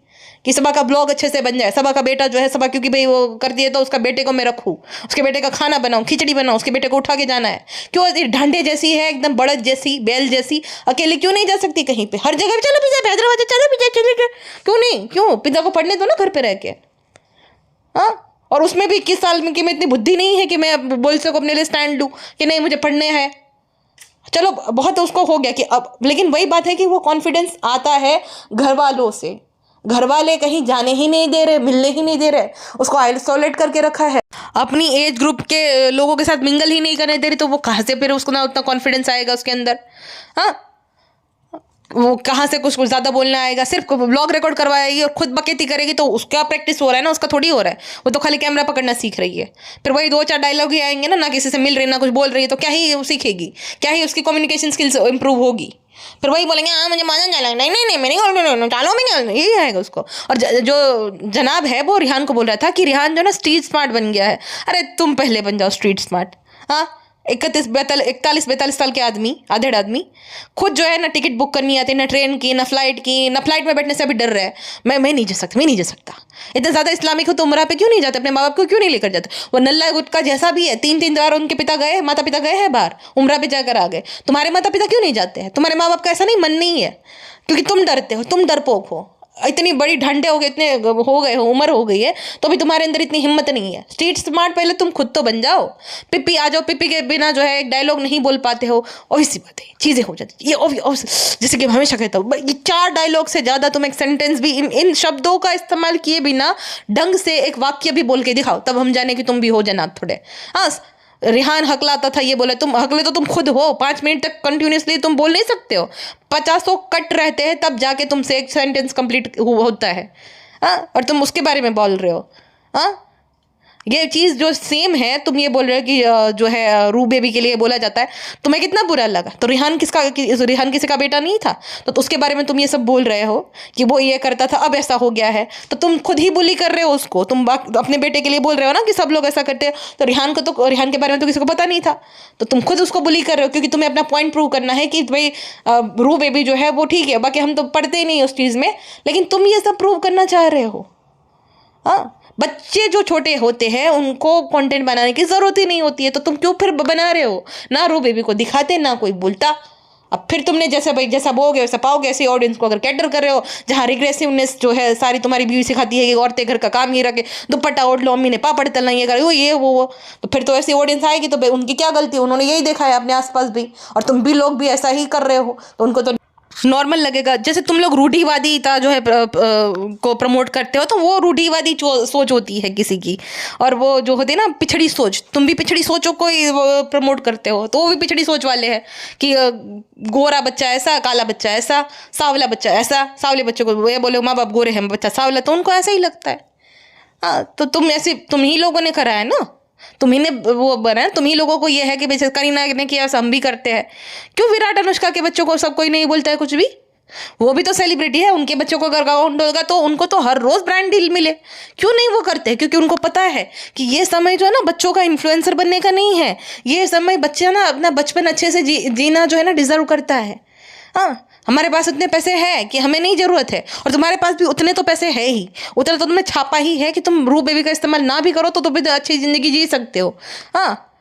कि सबा का ब्लॉग अच्छे से बन जाए। सबा का बेटा जो है, सबा क्योंकि भाई वो करती है तो उसका बेटे को मैं रखूँ, उसके बेटे का खाना बनाऊँ, खिचड़ी बनाऊँ, उसके बेटे को उठा के जाना है। क्यों, ढांडे जैसी है एकदम, बड़द जैसी, बैल जैसी, अकेले क्यों नहीं जा सकती कहीं पे, हर जगह चलो पिज्जा, हैदराबाद चलो पिज्जा, चलो, क्यों नहीं, क्यों पिज्जा को पढ़ने दो ना घर पे रह के। हाँ, और उसमें भी 21 साल में कि मैं इतनी बुद्धि नहीं है कि मैं बोल सकूँ अपने लिए स्टैंड लूँ कि नहीं मुझे पढ़ने हैं। चलो बहुत उसको हो गया कि अब, लेकिन वही बात है कि वो कॉन्फिडेंस आता है घर वालों से। घर वाले कहीं जाने ही नहीं दे रहे, मिलने ही नहीं दे रहे, उसको आइसोलेट करके रखा है, अपनी एज ग्रुप के लोगों के साथ मिंगल ही नहीं करने दे रही, तो वो कहाँ से फिर उसको ना उतना कॉन्फिडेंस आएगा उसके अंदर। हाँ, वो कहाँ से कुछ ज़्यादा बोलना आएगा। सिर्फ व्लॉग रिकॉर्ड करवाएगी और खुद बकेती करेगी तो उसका प्रैक्टिस हो रहा है ना, उसका थोड़ी हो रहा है। वो तो खाली कैमरा पकड़ना सीख रही है, फिर वही 2-4 डायलॉग ही आएंगे ना, किसी से मिल रही ना कुछ बोल रही है, तो क्या ही सीखेगी, क्या ही उसकी कम्युनिकेशन स्किल्स इंप्रूव होगी। फिर वही बोलेंगे हाँ मुझे मजा नहीं, नहीं नहीं नहीं मेरी चालो मैं, यही आएगा उसको। और जो जनाब है वो रिहान को बोल रहा था कि रिहान जो ना स्ट्रीट स्मार्ट बन गया है। अरे तुम पहले बन जाओ स्ट्रीट स्मार्ट। हाँ, 41-42 साल के आधेड़ आदमी खुद जो है ना टिकट बुक करनी आती है, ना ट्रेन की, ना फ्लाइट में बैठने से अभी डर रहा है। मैं नहीं जा सकता। इतना ज़्यादा इस्लामिक हो तो उम्रा पे क्यों नहीं जाते, अपने माँ बाप को क्यों नहीं लेकर जाते। वो नल्ला गुटका जैसा भी है, 3-3 बार उनके माता पिता गए हैं बाहर, उम्रा पे जाकर आ गए। तुम्हारे माता पिता क्यों नहीं जाते हैं, तुम्हारे माँ बाप का ऐसा नहीं मन नहीं है, क्योंकि तुम डरते हो, तुम डरपोक हो। इतनी बड़ी ढंडे हो गए, इतने हो गए हो, उम्र हो गई है, तो भी तुम्हारे अंदर इतनी हिम्मत नहीं है। स्ट्रीट स्मार्ट पहले तुम खुद तो बन जाओ। पिप्पी आ जाओ, पिप्पी के बिना जो है एक डायलॉग नहीं बोल पाते हो, ऑब्वियस बात है, चीज़ें हो जाती ये जैसे कि हमेशा कहता हूँ, ये 4 डायलॉग से ज़्यादा तुम एक सेंटेंस भी इन शब्दों का इस्तेमाल किए बिना ढंग से एक वाक्य भी बोल के दिखाओ, तब हम जाने कि तुम भी हो जनाब थोड़े। हाँ, रिहान हकलाता था, ये बोले तुम हकले तो तुम खुद हो, 5 मिनट तक कंटिन्यूसली तुम बोल नहीं सकते हो, 50 कट रहते हैं तब जाके तुमसे एक सेंटेंस कंप्लीट होता है। हाँ, और तुम उसके बारे में बोल रहे हो। हाँ, ये चीज़ जो सेम है, तुम ये बोल रहे हो कि जो है रू बेबी के लिए बोला जाता है, तुम्हें कितना बुरा लगा। तो रिहान रिहान किसी का बेटा नहीं था, तो उसके बारे में तुम ये सब बोल रहे हो कि वो ये करता था अब ऐसा हो गया है, तो तुम खुद ही बुली कर रहे हो उसको। तुम अपने बेटे के लिए बोल रहे हो ना कि सब लोग ऐसा करते हैं, तो रिहान के बारे में तो किसी को पता नहीं था, तो तुम खुद उसको बुली कर रहे हो, क्योंकि तुम्हें अपना पॉइंट प्रूव करना है कि भाई रू बेबी जो है वो ठीक है, बाकी हम तो पढ़ते ही नहीं उस चीज़ में, लेकिन तुम ये सब प्रूव करना चाह रहे हो। हाँ, बच्चे जो छोटे होते हैं उनको कंटेंट बनाने की ज़रूरत ही नहीं होती है, तो तुम क्यों फिर बना रहे हो। ना रू बेबी को दिखाते, ना कोई बोलता। अब फिर तुमने जैसा बोगे वैसा पाओगे, ऐसे ऑडियंस को अगर कैटर कर रहे हो, जहाँ रिग्रेसिवनेस जो है सारी तुम्हारी बीवी सिखाती है कि औरतें घर का काम ही रखे, दुपट्टा ओढ़ लो, अम्मी ने पापड़ तलना, ये करे वो, तो फिर तो ऐसी ऑडियंस आएगी, तो उनकी क्या गलती, उन्होंने यही देखा है अपने आसपास भी, और तुम भी लोग भी ऐसा ही कर रहे हो, तो उनको तो नॉर्मल लगेगा। जैसे तुम लोग रूढ़िवादिता जो है को प्रमोट करते हो, तो वो रूढ़िवादी सोच होती है किसी की, और वो जो होती है ना पिछड़ी सोच, तुम भी पिछड़ी सोचों को ही प्रमोट करते हो, तो वो भी पिछड़ी सोच वाले हैं कि गोरा बच्चा ऐसा, काला बच्चा ऐसा, सांवला बच्चा ऐसा। सांवले बच्चे को ये बोले माँ बाप गोरे हैं, बच्चा सांवला, तो उनको ऐसा ही लगता है। हाँ, तो तुम ही लोगों ने करा है ना, तुम्ही ने वो बनाया, तुम ही लोगों को ये है कि भाई करीना ने किया हम भी करते हैं। क्यों विराट अनुष्का के बच्चों को सब कोई नहीं बोलता है कुछ भी, वो भी तो सेलिब्रिटी है, उनके बच्चों को अगर अकाउंट होगा तो उनको तो हर रोज ब्रांड डील मिले, क्यों नहीं वो करते। क्योंकि उनको पता है कि ये समय जो है ना बच्चों का इन्फ्लुएंसर बनने का नहीं है, ये समय बच्चा ना अपना बचपन अच्छे से जीना जो है ना डिजर्व करता है। हाँ, हमारे पास उतने पैसे हैं कि हमें नहीं ज़रूरत है, और तुम्हारे पास भी उतने तो पैसे है ही, उतना तो तुमने छापा ही है कि तुम रू बेबी का इस्तेमाल ना भी करो तो भी तो अच्छी ज़िंदगी जी सकते हो। हाँ,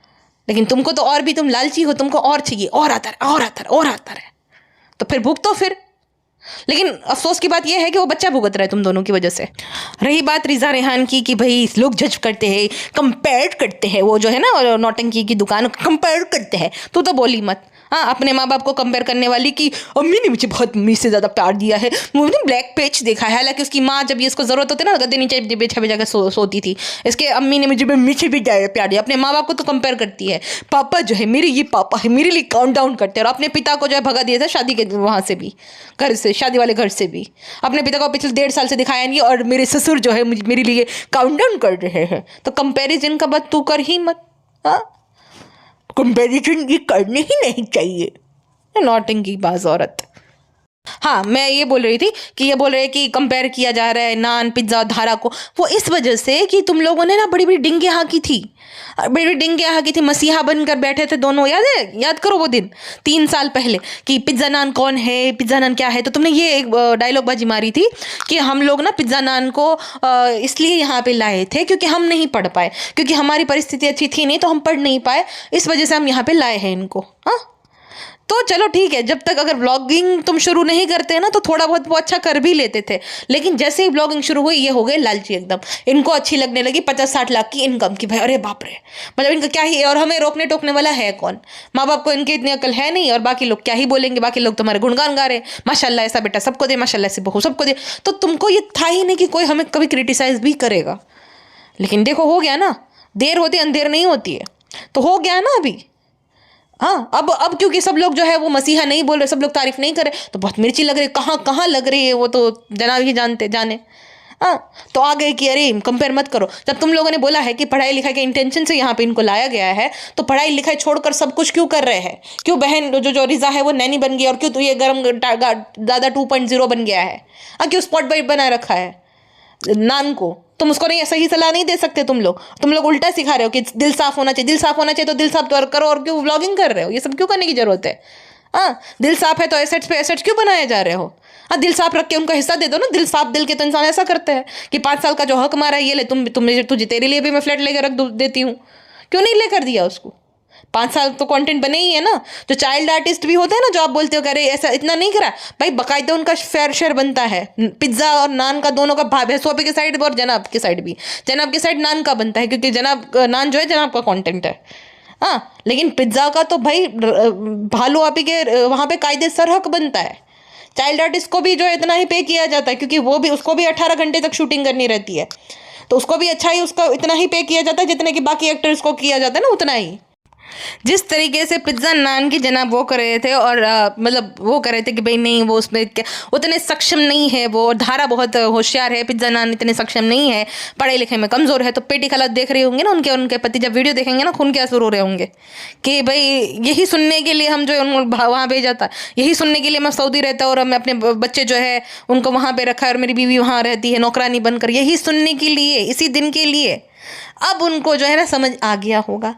लेकिन तुमको तो और भी, तुम लालची हो, तुमको और चाहिए, और आता रहे, और आता रहे, और आता रहे, तो फिर भुगतो फिर। लेकिन अफसोस की बात यह है कि वो बच्चा भुगत रहा है तुम दोनों की वजह से। रही बात रिजा रेहान की कि भाई लोग जज करते हैं, कंपेयर करते हैं, वो जो है ना नौटंकी की दुकान कंपेयर करते हैं, तू तो बोली मत। हाँ, अपने माँ बाप को कंपेयर करने वाली कि अम्मी ने मुझे बहुत मुझ से ज़्यादा प्यार दिया है, मुझे ब्लैक पेज देखा है। हालांकि उसकी माँ जब ये इसको ज़रूरत होती है ना गद्दे नीचे बिछा बिछा के सोती थी, इसके अम्मी ने मुझे मुझे भी प्यार दिया। अपने माँ बाप को तो कंपेयर करती है। पापा जो है मेरे, ये पापा है मेरे लिए काउंट डाउन करते हैं, और अपने पिता को जो है भगा दिया था शादी के वहाँ से भी, घर से, शादी वाले घर से भी। अपने पिता को पिछले 1.5 साल से दिखाया नहीं, और मेरे ससुर जो है मेरे लिए काउंट डाउन कर रहे हैं। तो कंपेरिजन का बात तू कर ही मत। हाँ, कंपेरिजन ये करने ही नहीं चाहिए, नौटंकी बाज औरत। हाँ, मैं ये बोल रही थी कि ये बोल रहे हैं कि कंपेयर किया जा रहा है नान, पिज्ज़ा, धारा को। वो इस वजह से कि तुम लोगों ने ना बड़ी बड़ी डिंगे हाँकी थी, बड़ी बड़ी डिंगे हाँकी थी, मसीहा बनकर बैठे थे दोनों। याद है? याद करो वो दिन 3 साल पहले कि पिज्ज़ा नान कौन है, पिज्ज़ा नान क्या है। तो तुमने ये एक डायलॉग बाजी मारी थी कि हम लोग ना पिज्ज़ा नान को इसलिए यहाँ पे लाए थे क्योंकि हम नहीं पढ़ पाए, क्योंकि हमारी परिस्थिति अच्छी थी नहीं, तो हम पढ़ नहीं पाए, इस वजह से हम यहाँ पे लाए हैं इनको। हाँ, तो चलो ठीक है, जब तक अगर ब्लॉगिंग तुम शुरू नहीं करते हैं ना तो थोड़ा बहुत वो अच्छा कर भी लेते थे। लेकिन जैसे ही ब्लॉगिंग शुरू हुई ये हो गए लालची एकदम। इनको अच्छी लगने लगी 50-60 लाख की इनकम की। भाई अरे बाप रे, मतलब इनका क्या ही। और हमें रोकने टोकने वाला है कौन? माँ बाप को इनकी इतनी अकल है नहीं, और बाकी लोग क्या ही बोलेंगे। बाकी लोग तुम्हारे गुणगान गा रहे हैं, माशाल्लाह ऐसा बेटा सबको दे, माशाल्लाह ऐसी बहू सबको दे। तो तुमको ये था ही नहीं कि कोई हमें कभी क्रिटिसाइज भी करेगा। लेकिन देखो हो गया ना, देर होती अंधेर नहीं होती है, तो हो गया ना अभी। हाँ, अब क्योंकि सब लोग जो है वो मसीहा नहीं बोल रहे, सब लोग तारीफ नहीं कर रहे, तो बहुत मिर्ची लग रही है। कहाँ कहाँ लग रही है वो तो जनाब ही जाने। हाँ, तो आ गए कि अरे कंपेयर मत करो। जब तुम लोगों ने बोला है कि पढ़ाई लिखाई के इंटेंशन से यहाँ पे इनको लाया गया है, तो पढ़ाई लिखाई छोड़कर सब कुछ क्यों कर रहे हैं? क्यों बहन जो रिजा है वो नैनी बन गई, और क्यों तो ये गरम दादा 2.0 बन गया है? क्यों स्पॉट बाइट बना रखा है नान को? तुम उसको नहीं सही सलाह नहीं दे सकते। तुम लोग उल्टा सिखा रहे हो कि दिल साफ होना चाहिए, दिल साफ होना चाहिए, तो दिल साफ तो करो। और क्यों व्लॉगिंग कर रहे हो? ये सब क्यों करने की जरूरत है? हाँ, दिल साफ है तो एसेट्स पे एसेट्स क्यों बनाए जा रहे हो? हाँ, दिल साफ रख के उनका हिस्सा दे दो ना। दिल साफ दिल के तो इंसान ऐसा करते हैं कि 5 साल का जो हक मारा है ये ले, तुझे तेरे लिए भी मैं फ्लैट लेकर रख देती हूँ। क्यों नहीं लेकर दिया उसको? 5 साल तो कंटेंट बने ही है ना। जो चाइल्ड आर्टिस्ट भी होते हैं ना, जो आप बोलते हो कि अरे ऐसा इतना नहीं करा, भाई बाकायदा उनका फेयर शेयर बनता है। पिज्ज़ा और नान का दोनों का भैंसवापे की साइड और जनाब की साइड भी, जनाब की साइड नान का बनता है, क्योंकि जनाब नान जो है जनाब का कंटेंट है। हाँ, लेकिन पिज्ज़ा का तो भाई भालू आपी के वहाँ पे कायदे सर हक बनता है। चाइल्ड आर्टिस्ट को भी जो है इतना ही पे किया जाता है, क्योंकि वो भी, उसको भी 18 घंटे तक शूटिंग करनी रहती है, तो उसको भी अच्छा ही उसका इतना ही पे किया जाता है जितने कि बाकी एक्टर्स को किया जाता है ना, उतना ही। जिस तरीके से पिज्ज़ा नान की जनाब वो कर रहे थे, और मतलब वो कर रहे थे कि भाई नहीं वो उसमें उतने सक्षम नहीं है, वो धारा बहुत होशियार है, पिज्ज़ा नान इतने सक्षम नहीं है, पढ़ाई लिखाई में कमज़ोर है। तो पेटी खाला देख रहे होंगे ना उनके पति, जब वीडियो देखेंगे ना खून के आंसू रो रहे होंगे कि भाई यही सुनने के लिए हम जो है वहाँ भेजा था, यही सुनने के लिए मैं सऊदी रहता और मैं अपने बच्चे जो है उनको वहाँ पर रखा है, और मेरी बीवी वहाँ रहती है नौकरानी बनकर, यही सुनने के लिए, इसी दिन के लिए। अब उनको जो है ना समझ आ गया होगा।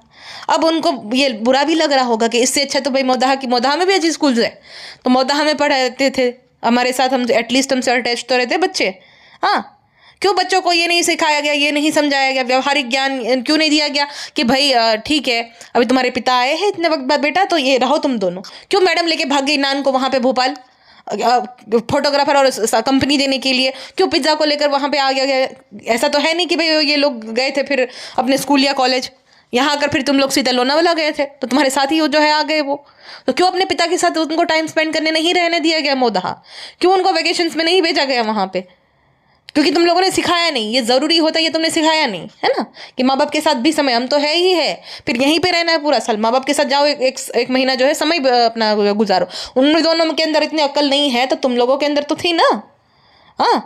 अब उनको ये बुरा भी लग रहा होगा कि इससे अच्छा तो भाई मोदाहा में भी अच्छी स्कूल है, तो मोदाहा में पढ़ाते थे हमारे साथ, हम एटलीस्ट हमसे अटैच तो रहते बच्चे। हाँ, क्यों बच्चों को ये नहीं सिखाया गया, ये नहीं समझाया गया, व्यवहारिक ज्ञान क्यों नहीं दिया गया कि भाई ठीक है अभी तुम्हारे पिता आए हैं इतने वक्त बाद बेटा, तो ये रहो तुम दोनों। क्यों मैडम लेके भाग गई नान को वहाँ पे भोपाल फोटोग्राफर और कंपनी देने के लिए? क्यों पिज्ज़ा को लेकर वहाँ पे आ गया? ऐसा तो है नहीं कि भाई ये लोग गए थे फिर अपने स्कूल या कॉलेज, यहाँ आकर फिर तुम लोग सीधा लोनावाला गए थे, तो तुम्हारे साथ ही जो है आ गए वो। तो क्यों अपने पिता के साथ उनको टाइम स्पेंड करने नहीं रहने दिया गया मोदाहा? क्यों उनको वेकेशंस में नहीं भेजा गया वहाँ पे? क्योंकि तुम लोगों ने सिखाया नहीं, ये ज़रूरी होता है, ये तुमने सिखाया नहीं है ना, कि माँ बाप के साथ भी समय, हम तो है ही है, फिर यहीं पे रहना है पूरा साल, माँ बाप के साथ जाओ एक महीना जो है समय अपना गुजारो। उन दोनों के अंदर इतनी अक्ल नहीं है तो तुम लोगों के अंदर तो थी ना। हाँ,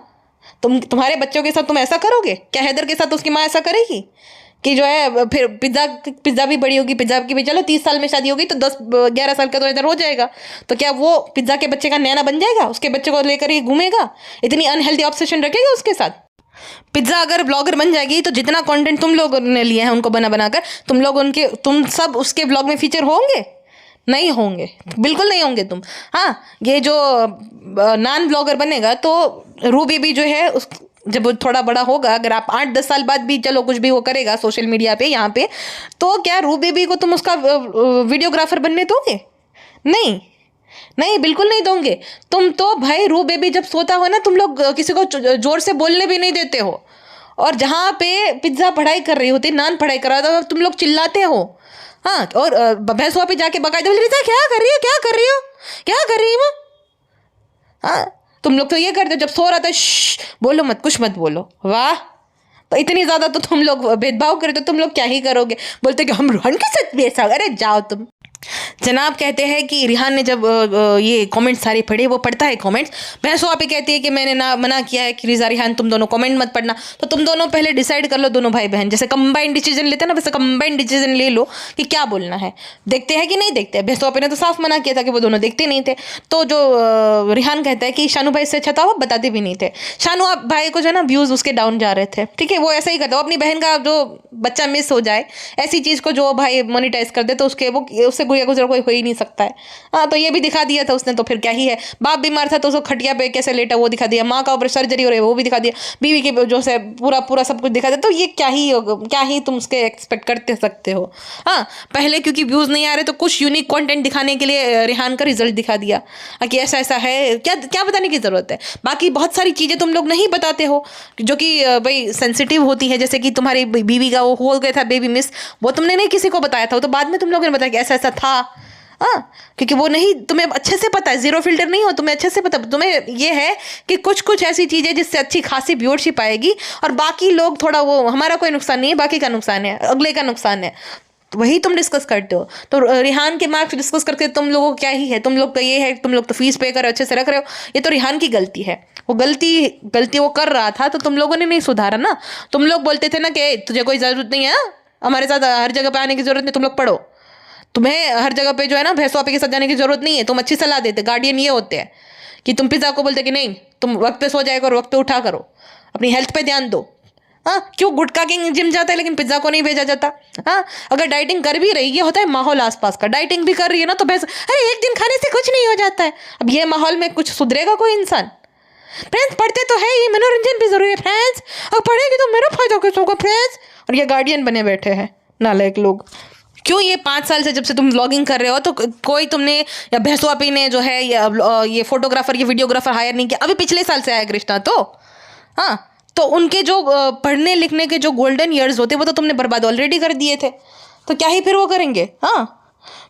तुम्हारे बच्चों के साथ तुम ऐसा करोगे क्या? हैदर के साथ उसकी माँ ऐसा करेगी कि जो है फिर पिज्ज़ा भी बड़ी होगी, पिज्ज़ा की भी चलो 30 साल में शादी होगी तो 10-11 साल का तो इधर हो जाएगा, तो क्या वो पिज्ज़ा के बच्चे का नैना बन जाएगा? उसके बच्चे को लेकर ही घूमेगा? इतनी अनहेल्दी ऑब्सेशन रखेगा उसके साथ? पिज्ज़ा अगर ब्लॉगर बन जाएगी तो जितना कंटेंट तुम लोगों ने लिया है उनको बनाकर तुम सब उसके ब्लॉग में फीचर होंगे? नहीं होंगे, बिल्कुल नहीं होंगे तुम। हाँ, ये जो नान ब्लॉगर बनेगा तो रूबी भी जो है जब वो थोड़ा बड़ा होगा, अगर आप 8-10 साल बाद भी चलो कुछ भी वो करेगा सोशल मीडिया पे यहाँ पे, तो क्या रू बेबी को तुम उसका वीडियोग्राफर बनने दोगे? नहीं। नहीं, बिल्कुल नहीं दोगे। तुम तो भाई रू बेबी जब सोता हो ना, तुम लोग किसी को जोर से बोलने भी नहीं देते हो। और जहाँ पे पिज्जा पढ़ाई कर रही होती, नान पढ़ाई कर रहा था, तुम लोग चिल्लाते हो। हाँ, और भैंसवा पे जाके बकायदा बोल रही, क्या कर रही हो, क्या कर रही हो, क्या कर रही हो। हाँ, तुम लोग तो ये करते हो, जब सो रहा था बोलो मत, कुछ मत बोलो। वाह, तो इतनी ज्यादा तो तुम लोग भेदभाव करते हो, तुम लोग क्या ही करोगे। बोलते कि हम रोहन के साथ बेसा, अरे जाओ तुम। जनाब कहते हैं कि रिहान ने जब ये कमेंट्स सारे पढ़े, वो पढ़ता है कमेंट्स, भैंसो आप ही कहती है कि मैंने ना मना किया है कि रिजा रिहान तुम दोनों कमेंट मत पढ़ना। तो तुम दोनों पहले डिसाइड कर लो, दोनों भाई बहन, जैसे कंबाइंड डिसीजन लेते हैं ना, वैसे कंबाइंड डिसीजन ले लो कि क्या बोलना है। देखते हैं कि नहीं देखते हैं। भैंसो आप ने तो साफ मना किया था कि वो दोनों देखते नहीं थे। तो जो रिहान कहता है कि शानू भाई से अच्छा था वो बताते भी नहीं थे। शानू आप भाई को जो है ना व्यूज उसके डाउन जा रहे थे, ठीक है, वो ऐसा ही करता है। वो अपनी बहन का जो बच्चा मिस हो जाए, ऐसी चीज को जो भाई मोनिटाइज कर दे, तो उसके वो उससे गुजर गुजर कोई हो ही नहीं सकता है। हाँ, तो ये भी दिखा दिया था उसने, तो फिर क्या ही है। बाप बीमार था तो उसको खटिया पे कैसे लेटा वो दिखा दिया, माँ का ऊपर सर्जरी हो रही है वो भी दिखा दिया, बीवी के जो से पूरा पूरा सब कुछ दिखा दिया। तो ये क्या ही तुम उसके एक्सपेक्ट करते सकते हो। हाँ, पहले क्योंकि व्यूज नहीं आ रहे तो कुछ यूनिक कंटेंट दिखाने के लिए रिहान का रिजल्ट दिखा दिया कि ऐसा ऐसा है। क्या क्या बताने की जरूरत है। बाकी बहुत सारी चीजें तुम लोग नहीं बताते हो जो कि भाई सेंसिटिव होती है, जैसे कि तुम्हारी बीवी का वो हो गया था बेबी मिस, वो तुमने नहीं किसी को बताया था, वो तो बाद में तुम लोगों ने बताया कि ऐसा ऐसा था। हाँ, क्योंकि वो नहीं, तुम्हें अच्छे से पता है, जीरो फिल्टर नहीं हो, तुम्हें अच्छे से पता, तुम्हें ये है कि कुछ कुछ ऐसी चीजें जिससे अच्छी खासी व्यूअरशिप आएगी, और बाकी लोग थोड़ा वो, हमारा कोई नुकसान नहीं है, बाकी का नुकसान है, अगले का नुकसान है, तो वही तुम डिस्कस करते हो। तो रिहान के मार्क्स डिस्कस करके तुम लोगों को क्या ही है, तुम लोग का ये है, तुम लोग तो फीस पे कर अच्छे से रख रहे हो। ये तो रिहान की गलती है, वो गलती वो कर रहा था, तो तुम लोगों ने नहीं सुधारा ना। तुम लोग बोलते थे ना कि तुझे कोई जरूरत नहीं है, हमारे साथ हर जगह पे आने की जरूरत नहीं, तुम लोग पढ़ो, तुम्हें हर जगह पे जो है ना भैंसो आपे के साथ जाने की जरूरत नहीं है। तुम अच्छी सलाह देते, गार्डियन ये होते हैं कि तुम पिज्जा को बोलते कि नहीं तुम वक्त पे सो जाया करो, वक्त पे उठा करो, अपनी हेल्थ पे ध्यान दो। हाँ, क्यों गुटका किंग जिम जाता है लेकिन पिज्जा को नहीं भेजा जाता। हाँ, अगर डाइटिंग कर भी रही है, होता है माहौल आसपास का, डाइटिंग भी कर रही है ना, तो भैंस अरे एक दिन खाने से कुछ नहीं हो जाता है। अब ये माहौल में कुछ सुधरेगा कोई इंसान। फ्रेंड्स पढ़ते तो है, ये मनोरंजन भी जरूरी है फ्रेंड्स, अगर पढ़ेगी तो मेरा फायदा कैसे होगा फ्रेंड्स। और ये गार्डियन बने बैठे हैं नालायक लोग। क्यों ये 5 साल से जब से तुम व्लॉगिंग कर रहे हो तो कोई तुमने या भैंसो आपी ने जो है ये फोटोग्राफर ये वीडियोग्राफर हायर नहीं किया। अभी पिछले साल से आया कृष्णा तो। हाँ, तो उनके जो पढ़ने लिखने के जो गोल्डन ईयर्स होते वो तो तुमने बर्बाद ऑलरेडी कर दिए थे, तो क्या ही फिर वो करेंगे। हाँ,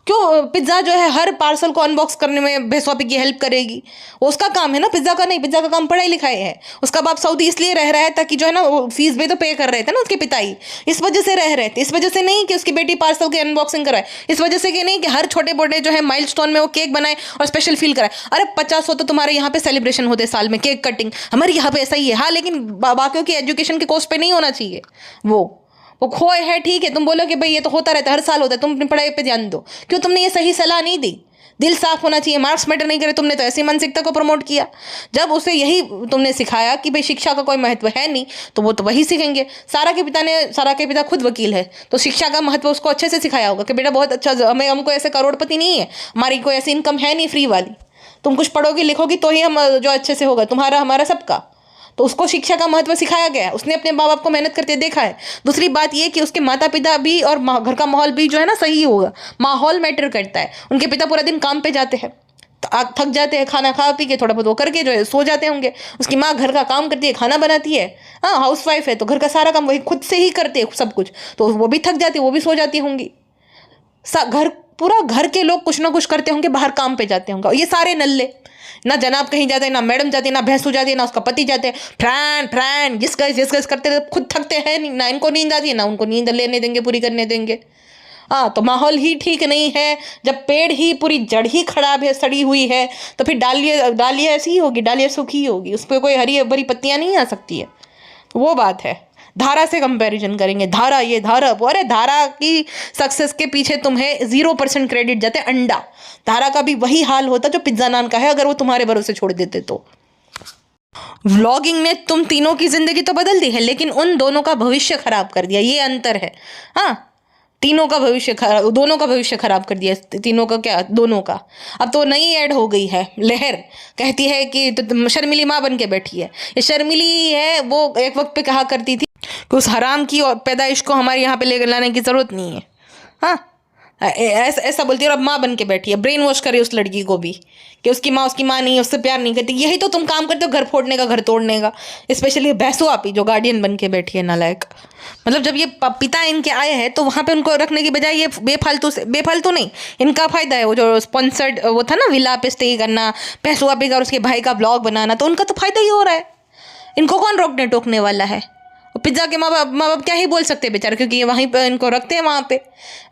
क्यों पिज्ज़ा जो है हर पार्सल को अनबॉक्स करने में भैंसो आपी की हेल्प करेगी, वो उसका काम है ना, पिज्ज़ा का नहीं। पिज्ज़ा का काम पढ़ाई लिखाई है। उसका बाप सऊदी इसलिए रह रहा है ताकि जो है ना वो फीस भी तो पे कर रहे थे ना उसके पिताई, इस वजह से रह रहे थे। इस वजह से नहीं कि उसकी बेटी पार्सल की अनबॉक्सिंग कराए, इस वजह से कि नहीं कि हर छोटे मोटे जो है माइलस्टोन में वो केक बनाए और स्पेशल फील कराए। अरे 50 तो तुम्हारे यहाँ पे सेलिब्रेशन होते साल में, केक कटिंग, हमारे यहाँ पे ऐसा ही है। हाँ, लेकिन बाकियों की एजुकेशन के कोस्ट पे नहीं होना चाहिए। वो खोए है, ठीक है, तुम बोलो कि भाई ये तो होता रहता है, हर साल होता है, तुम अपनी पढ़ाई पे ध्यान दो। क्यों तुमने ये सही सलाह नहीं दी। दिल साफ होना चाहिए, मार्क्स मैटर नहीं करे। तुमने तो ऐसी मानसिकता को प्रमोट किया। जब उसे यही तुमने सिखाया कि भाई शिक्षा का कोई महत्व है नहीं, तो वो तो वही सीखेंगे। सारा के पिता खुद वकील है, तो शिक्षा का महत्व उसको अच्छे से सिखाया होगा कि बेटा बहुत अच्छा, हमको ऐसे करोड़पति नहीं है, हमारी कोई ऐसी इनकम है नहीं फ्री वाली, तुम कुछ पढ़ोगी लिखोगी तो ही हम जो अच्छे से होगा तुम्हारा हमारा सबका। तो उसको शिक्षा का महत्व सिखाया गया है, उसने अपने माँ बाप को मेहनत करते देखा है। दूसरी बात ये कि उसके माता पिता भी और घर का माहौल भी जो है ना सही होगा। माहौल मैटर करता है। उनके पिता पूरा दिन काम पे जाते हैं, थक जाते हैं, खाना खा पी के थोड़ा बहुत वो करके जो है सो जाते होंगे। उसकी माँ घर का काम करती है, खाना बनाती है। हाँ, हाउस वाइफ है तो घर का सारा काम वही खुद से ही करते हैं सब कुछ, तो वो भी थक जाती है, वो भी सो जाती होंगी। पूरा घर के लोग कुछ ना कुछ करते होंगे, बाहर काम पे जाते होंगे। ये सारे नल्ले, ना जनाब कहीं जाते हैं, ना मैडम जाती है, ना भैंसू जाती है, ना उसका पति जाते हैं, फ्रैन जिस गैस करते रहते, खुद थकते हैं नहीं, ना इनको नींद आती है, ना उनको नींद लेने देंगे, पूरी करने देंगे। हाँ, तो माहौल ही ठीक नहीं है। जब पेड़ ही पूरी जड़ ही खराब है, सड़ी हुई है, तो फिर डालियाँ ऐसी ही होगी, डालियाँ सूखी होगी, उस पर कोई हरी भरी पत्तियाँ नहीं आ सकती है। वो बात है। धारा से कंपैरिजन करेंगे, धारा ये धारा वो, अरे धारा की सक्सेस के पीछे तुम्हें 0% क्रेडिट जाते। अंडा धारा का भी वही हाल होता जो पिज्जा नान का है, अगर वो तुम्हारे भरोसे छोड़ देते तो। व्लॉगिंग ने तुम तीनों की जिंदगी तो बदल दी है, लेकिन उन दोनों का भविष्य खराब कर दिया, ये अंतर है। हाँ, दोनों का भविष्य खराब कर दिया। तीनों का क्या, दोनों का। अब तो नई ऐड हो गई है, लहर कहती है कि तो शर्मिली माँ बन के बैठी है। ये शर्मिली है, वो एक वक्त पे कहा करती थी कि उस हराम की पैदाइश को हमारे यहाँ पे ले लाने की जरूरत नहीं है। हाँ, ऐसा ऐसा बोलती है और अब माँ बन के बैठी है, ब्रेन वॉश करे उस लड़की को भी कि उसकी माँ नहीं है, उससे प्यार नहीं करती। यही तो तुम काम करते हो, घर फोड़ने का, घर तोड़ने का। स्पेशली भैंसो आपी जो गार्डियन बन के बैठी है, नालायक। मतलब जब ये पिता इनके आए हैं तो वहाँ पे उनको रखने की बजाय ये बेफालतू नहीं, इनका फायदा है। वो जो स्पॉन्सर्ड वो था ना, विला पे स्टे करना, भैंसो आपी का और उसके भाई का ब्लॉग बनाना, तो उनका तो फायदा ही हो रहा है। इनको कौन रोकने टोकने वाला है? पिज्ज़ा के माँ बाप क्या ही बोल सकते हैं बेचारे, क्योंकि ये वहीं पर इनको रखते हैं, वहाँ पे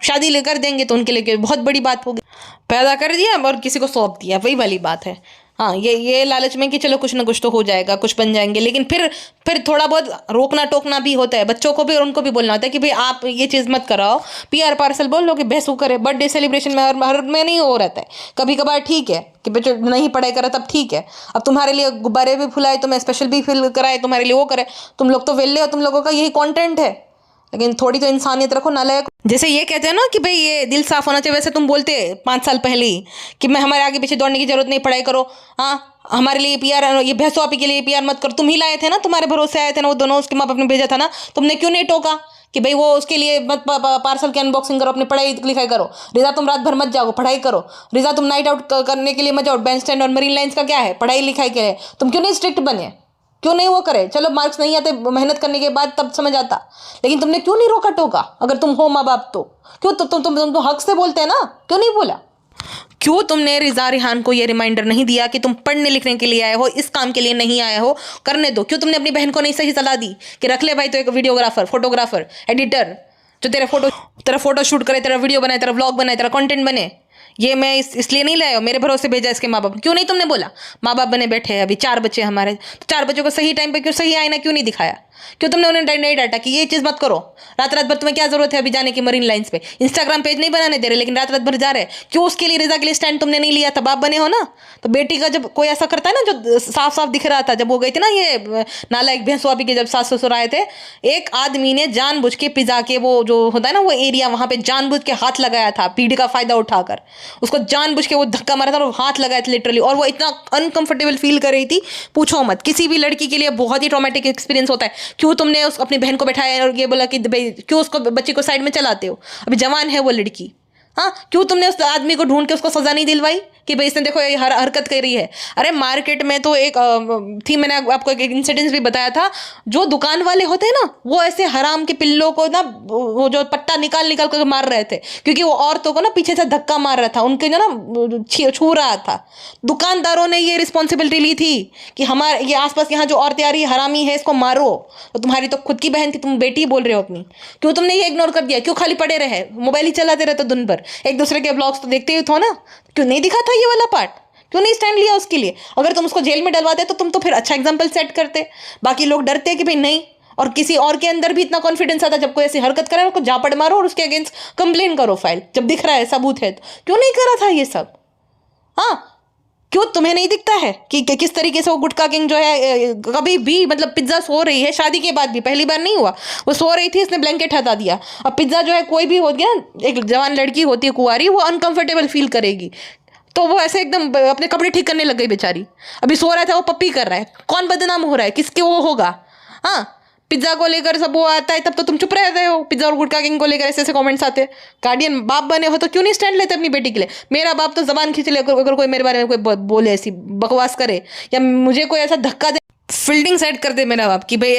शादी लेकर देंगे तो उनके लिए बहुत बड़ी बात होगी। पैदा कर दिया और किसी को सौंप दिया, वही वाली बात है। हाँ, ये लालच में कि चलो कुछ ना कुछ तो हो जाएगा, कुछ बन जाएंगे, लेकिन फिर थोड़ा बहुत रोकना टोकना भी होता है। बच्चों को भी और उनको भी बोलना होता है कि भाई आप ये चीज़ मत कराओ। PR पार्सल बोल लो कि भैंसू करे, बर्थडे सेलिब्रेशन में हर में नहीं हो रहता है, कभी कभार ठीक है कि बच्चों नहीं पढ़ाई करा तब ठीक है। अब तुम्हारे लिए गुब्बारे भी फुलाए, तुम्हें स्पेशल भी फील कराए, तुम्हारे लिए वो करे, तुम लोग तो वेल्ले हो, तुम लोगों का यही कॉन्टेंट है। लेकिन थोड़ी तो इंसानियत रखो, नालायक। जैसे ये कहते हैं ना कि भाई ये दिल साफ होना चाहिए, वैसे तुम बोलते 5 साल पहले ही कि मैं हमारे आगे पीछे दौड़ने की जरूरत नहीं, पढ़ाई करो। हाँ, हमारे लिए PR, ये भैंसो आपी के लिए PR मत करो। तुम ही लाए थे ना, तुम्हारे भरोसे आए थे ना वो दोनों, उसके माँ बाप ने भेजा था ना, तुमने क्यों नहीं टोका कि भाई वो उसके लिए मत पार्सल की अनबॉक्सिंग करो, अपनी पढ़ाई लिखाई करो। रिजा तुम रात भर मत जाओ, पढ़ाई करो। रिजा तुम नाइट आउट करने के लिए मत जाओ, बैंड स्टैंड और मरीन लाइन्स का क्या है, पढ़ाई लिखाई के लिए। तुम क्यों नहीं स्ट्रिक्ट बने, क्यों नहीं वो करे? चलो मार्क्स नहीं आते मेहनत करने के बाद तब समझ आता, लेकिन तुमने क्यों नहीं रोका टोका? अगर तुम हो माँ बाप तो क्यों? तुम तो हक से बोलते हैं ना, क्यों नहीं बोला? क्यों तुमने रिजा रिहान को ये रिमाइंडर नहीं दिया कि तुम पढ़ने लिखने के लिए आए हो, इस काम के लिए नहीं आए हो, करने दो? क्यों तुमने अपनी बहन को नहीं सही सलाह दी कि रख ले भाई तो एक वीडियोग्राफर, फोटोग्राफर, एडिटर जो तेरा फोटो शूट करे, तेरा वीडियो बनाए, तेरा व्लॉग बनाए, तेरा कंटेंट बने? ये मैं इसलिए नहीं लाया, मेरे भरोसे भेजा इसके माँ बाप। क्यों नहीं तुमने बोला? माँ बाप बने बैठे हैं, अभी 4 बच्चे हमारे, तो 4 बच्चों को सही टाइम पे क्यों, सही आईना क्यों नहीं दिखाया? क्यों तुमने उन्हें नहीं डांटा कि ये चीज़ मत करो? रात भर तुम्हें क्या जरूरत है अभी जाने की मरीन लाइन्स पे? इंस्टाग्राम पेज नहीं बनाने दे रहे, लेकिन रात भर जा रहे। क्यों उसके लिए, रिजा के लिए स्टैंड तुमने नहीं लिया था? बाप बने हो ना, तो बेटी का जब कोई ऐसा करता है ना, जो साफ साफ दिख रहा था, जब वो गई थी ना ये नालायक भैंसो आपी के, जब सास ससुर आए थे, एक आदमी ने जानबूझ के पिज्जा के वो जो होता है ना वो एरिया, वहां पे जानबूझ के हाथ लगाया था, भीड़ का फायदा उठाकर उसको जानबूझ के वो धक्का मारा था और हाथ लगाया था लिटरली, और वो इतना अनकंफर्टेबल फील कर रही थी, पूछो मत। किसी भी लड़की के लिए बहुत ही ट्रॉमेटिक एक्सपीरियंस होता है। क्यों तुमने अपनी बहन को बैठाया और ये बोला कि भाई क्यों उसको, बच्ची को साइड में चलाते हो, अभी जवान है वो लड़की? हाँ, क्यों तुमने उस आदमी को ढूंढ के उसको सजा नहीं दिलवाई कि भाई इसने देखो ये हरकत कर रही है? अरे मार्केट में तो एक थी, मैंने आपको एक इंसिडेंस भी बताया था, जो दुकान वाले होते हैं ना, वो ऐसे हराम के पिल्लों को ना, वो जो पट्टा निकाल कर मार रहे थे, क्योंकि वो औरतों को ना पीछे से धक्का मार रहा था, उनके जो ना छू रहा था। दुकानदारों ने ये रिस्पॉन्सिबिलिटी ली थी कि हमारे ये आसपास यहाँ जो औरतें आ रही है हरामी है, इसको मारो। तो तुम्हारी तो खुद की बहन थी, तुम बेटी बोल रहे हो अपनी, क्यों तुमने ये इग्नोर कर दिया? क्यों खाली पड़े रहे, मोबाइल ही चलाते रहते दिन भर? एक दूसरे के ब्लॉग्स तो देखते ही हो ना, क्यों नहीं दिखा था ये वाला पार्ट? क्यों नहीं स्टैंड लिया उसके लिए? अगर तुम उसको जेल में डलवाते तो तुम तो फिर अच्छा एग्जाम्पल सेट करते। बाकी लोग डरते कि भाई नहीं, और किसी और के अंदर भी इतना कॉन्फिडेंस आता जब कोई ऐसी हरकत करे, उसको झापड़ मारो और उसके अगेंस्ट कंप्लेन करो फाइल, जब दिख रहा है सबूत है तो। क्यों नहीं करा था ये सब? हाँ, क्यों तुम्हें नहीं दिखता है कि किस तरीके से वो गुटखा किंग जो है, कभी भी मतलब पिज्जा सो रही है, शादी के बाद भी, पहली बार नहीं हुआ, वो सो रही थी, इसने ब्लैंकेट हटा दिया। अब पिज्जा जो है, कोई भी हो गया, एक जवान लड़की होती है कुंवारी, वो अनकंफर्टेबल फील करेगी, तो वो ऐसे एकदम अपने कपड़े ठीक करने लग गई बेचारी। अभी सो रहा था, वो पप्पी कर रहा है, कौन बदनाम हो रहा है, किसके वो होगा? हाँ, पिज्जा को लेकर सब वो आता है तब तो तुम चुप रहते हो, पिज्जा और गुटखा किंग को लेकर ऐसे ऐसे कमेंट्स आते हैं। गार्डियन बाप बने हो तो क्यों नहीं स्टैंड लेते अपनी बेटी के लिए? मेरा बाप तो जबान खींच ले अगर कोई मेरे बारे में कोई बोले, ऐसी बकवास करे, या मुझे कोई ऐसा धक्का दे, फील्डिंग सेट कर दे मेरा बाप कि भाई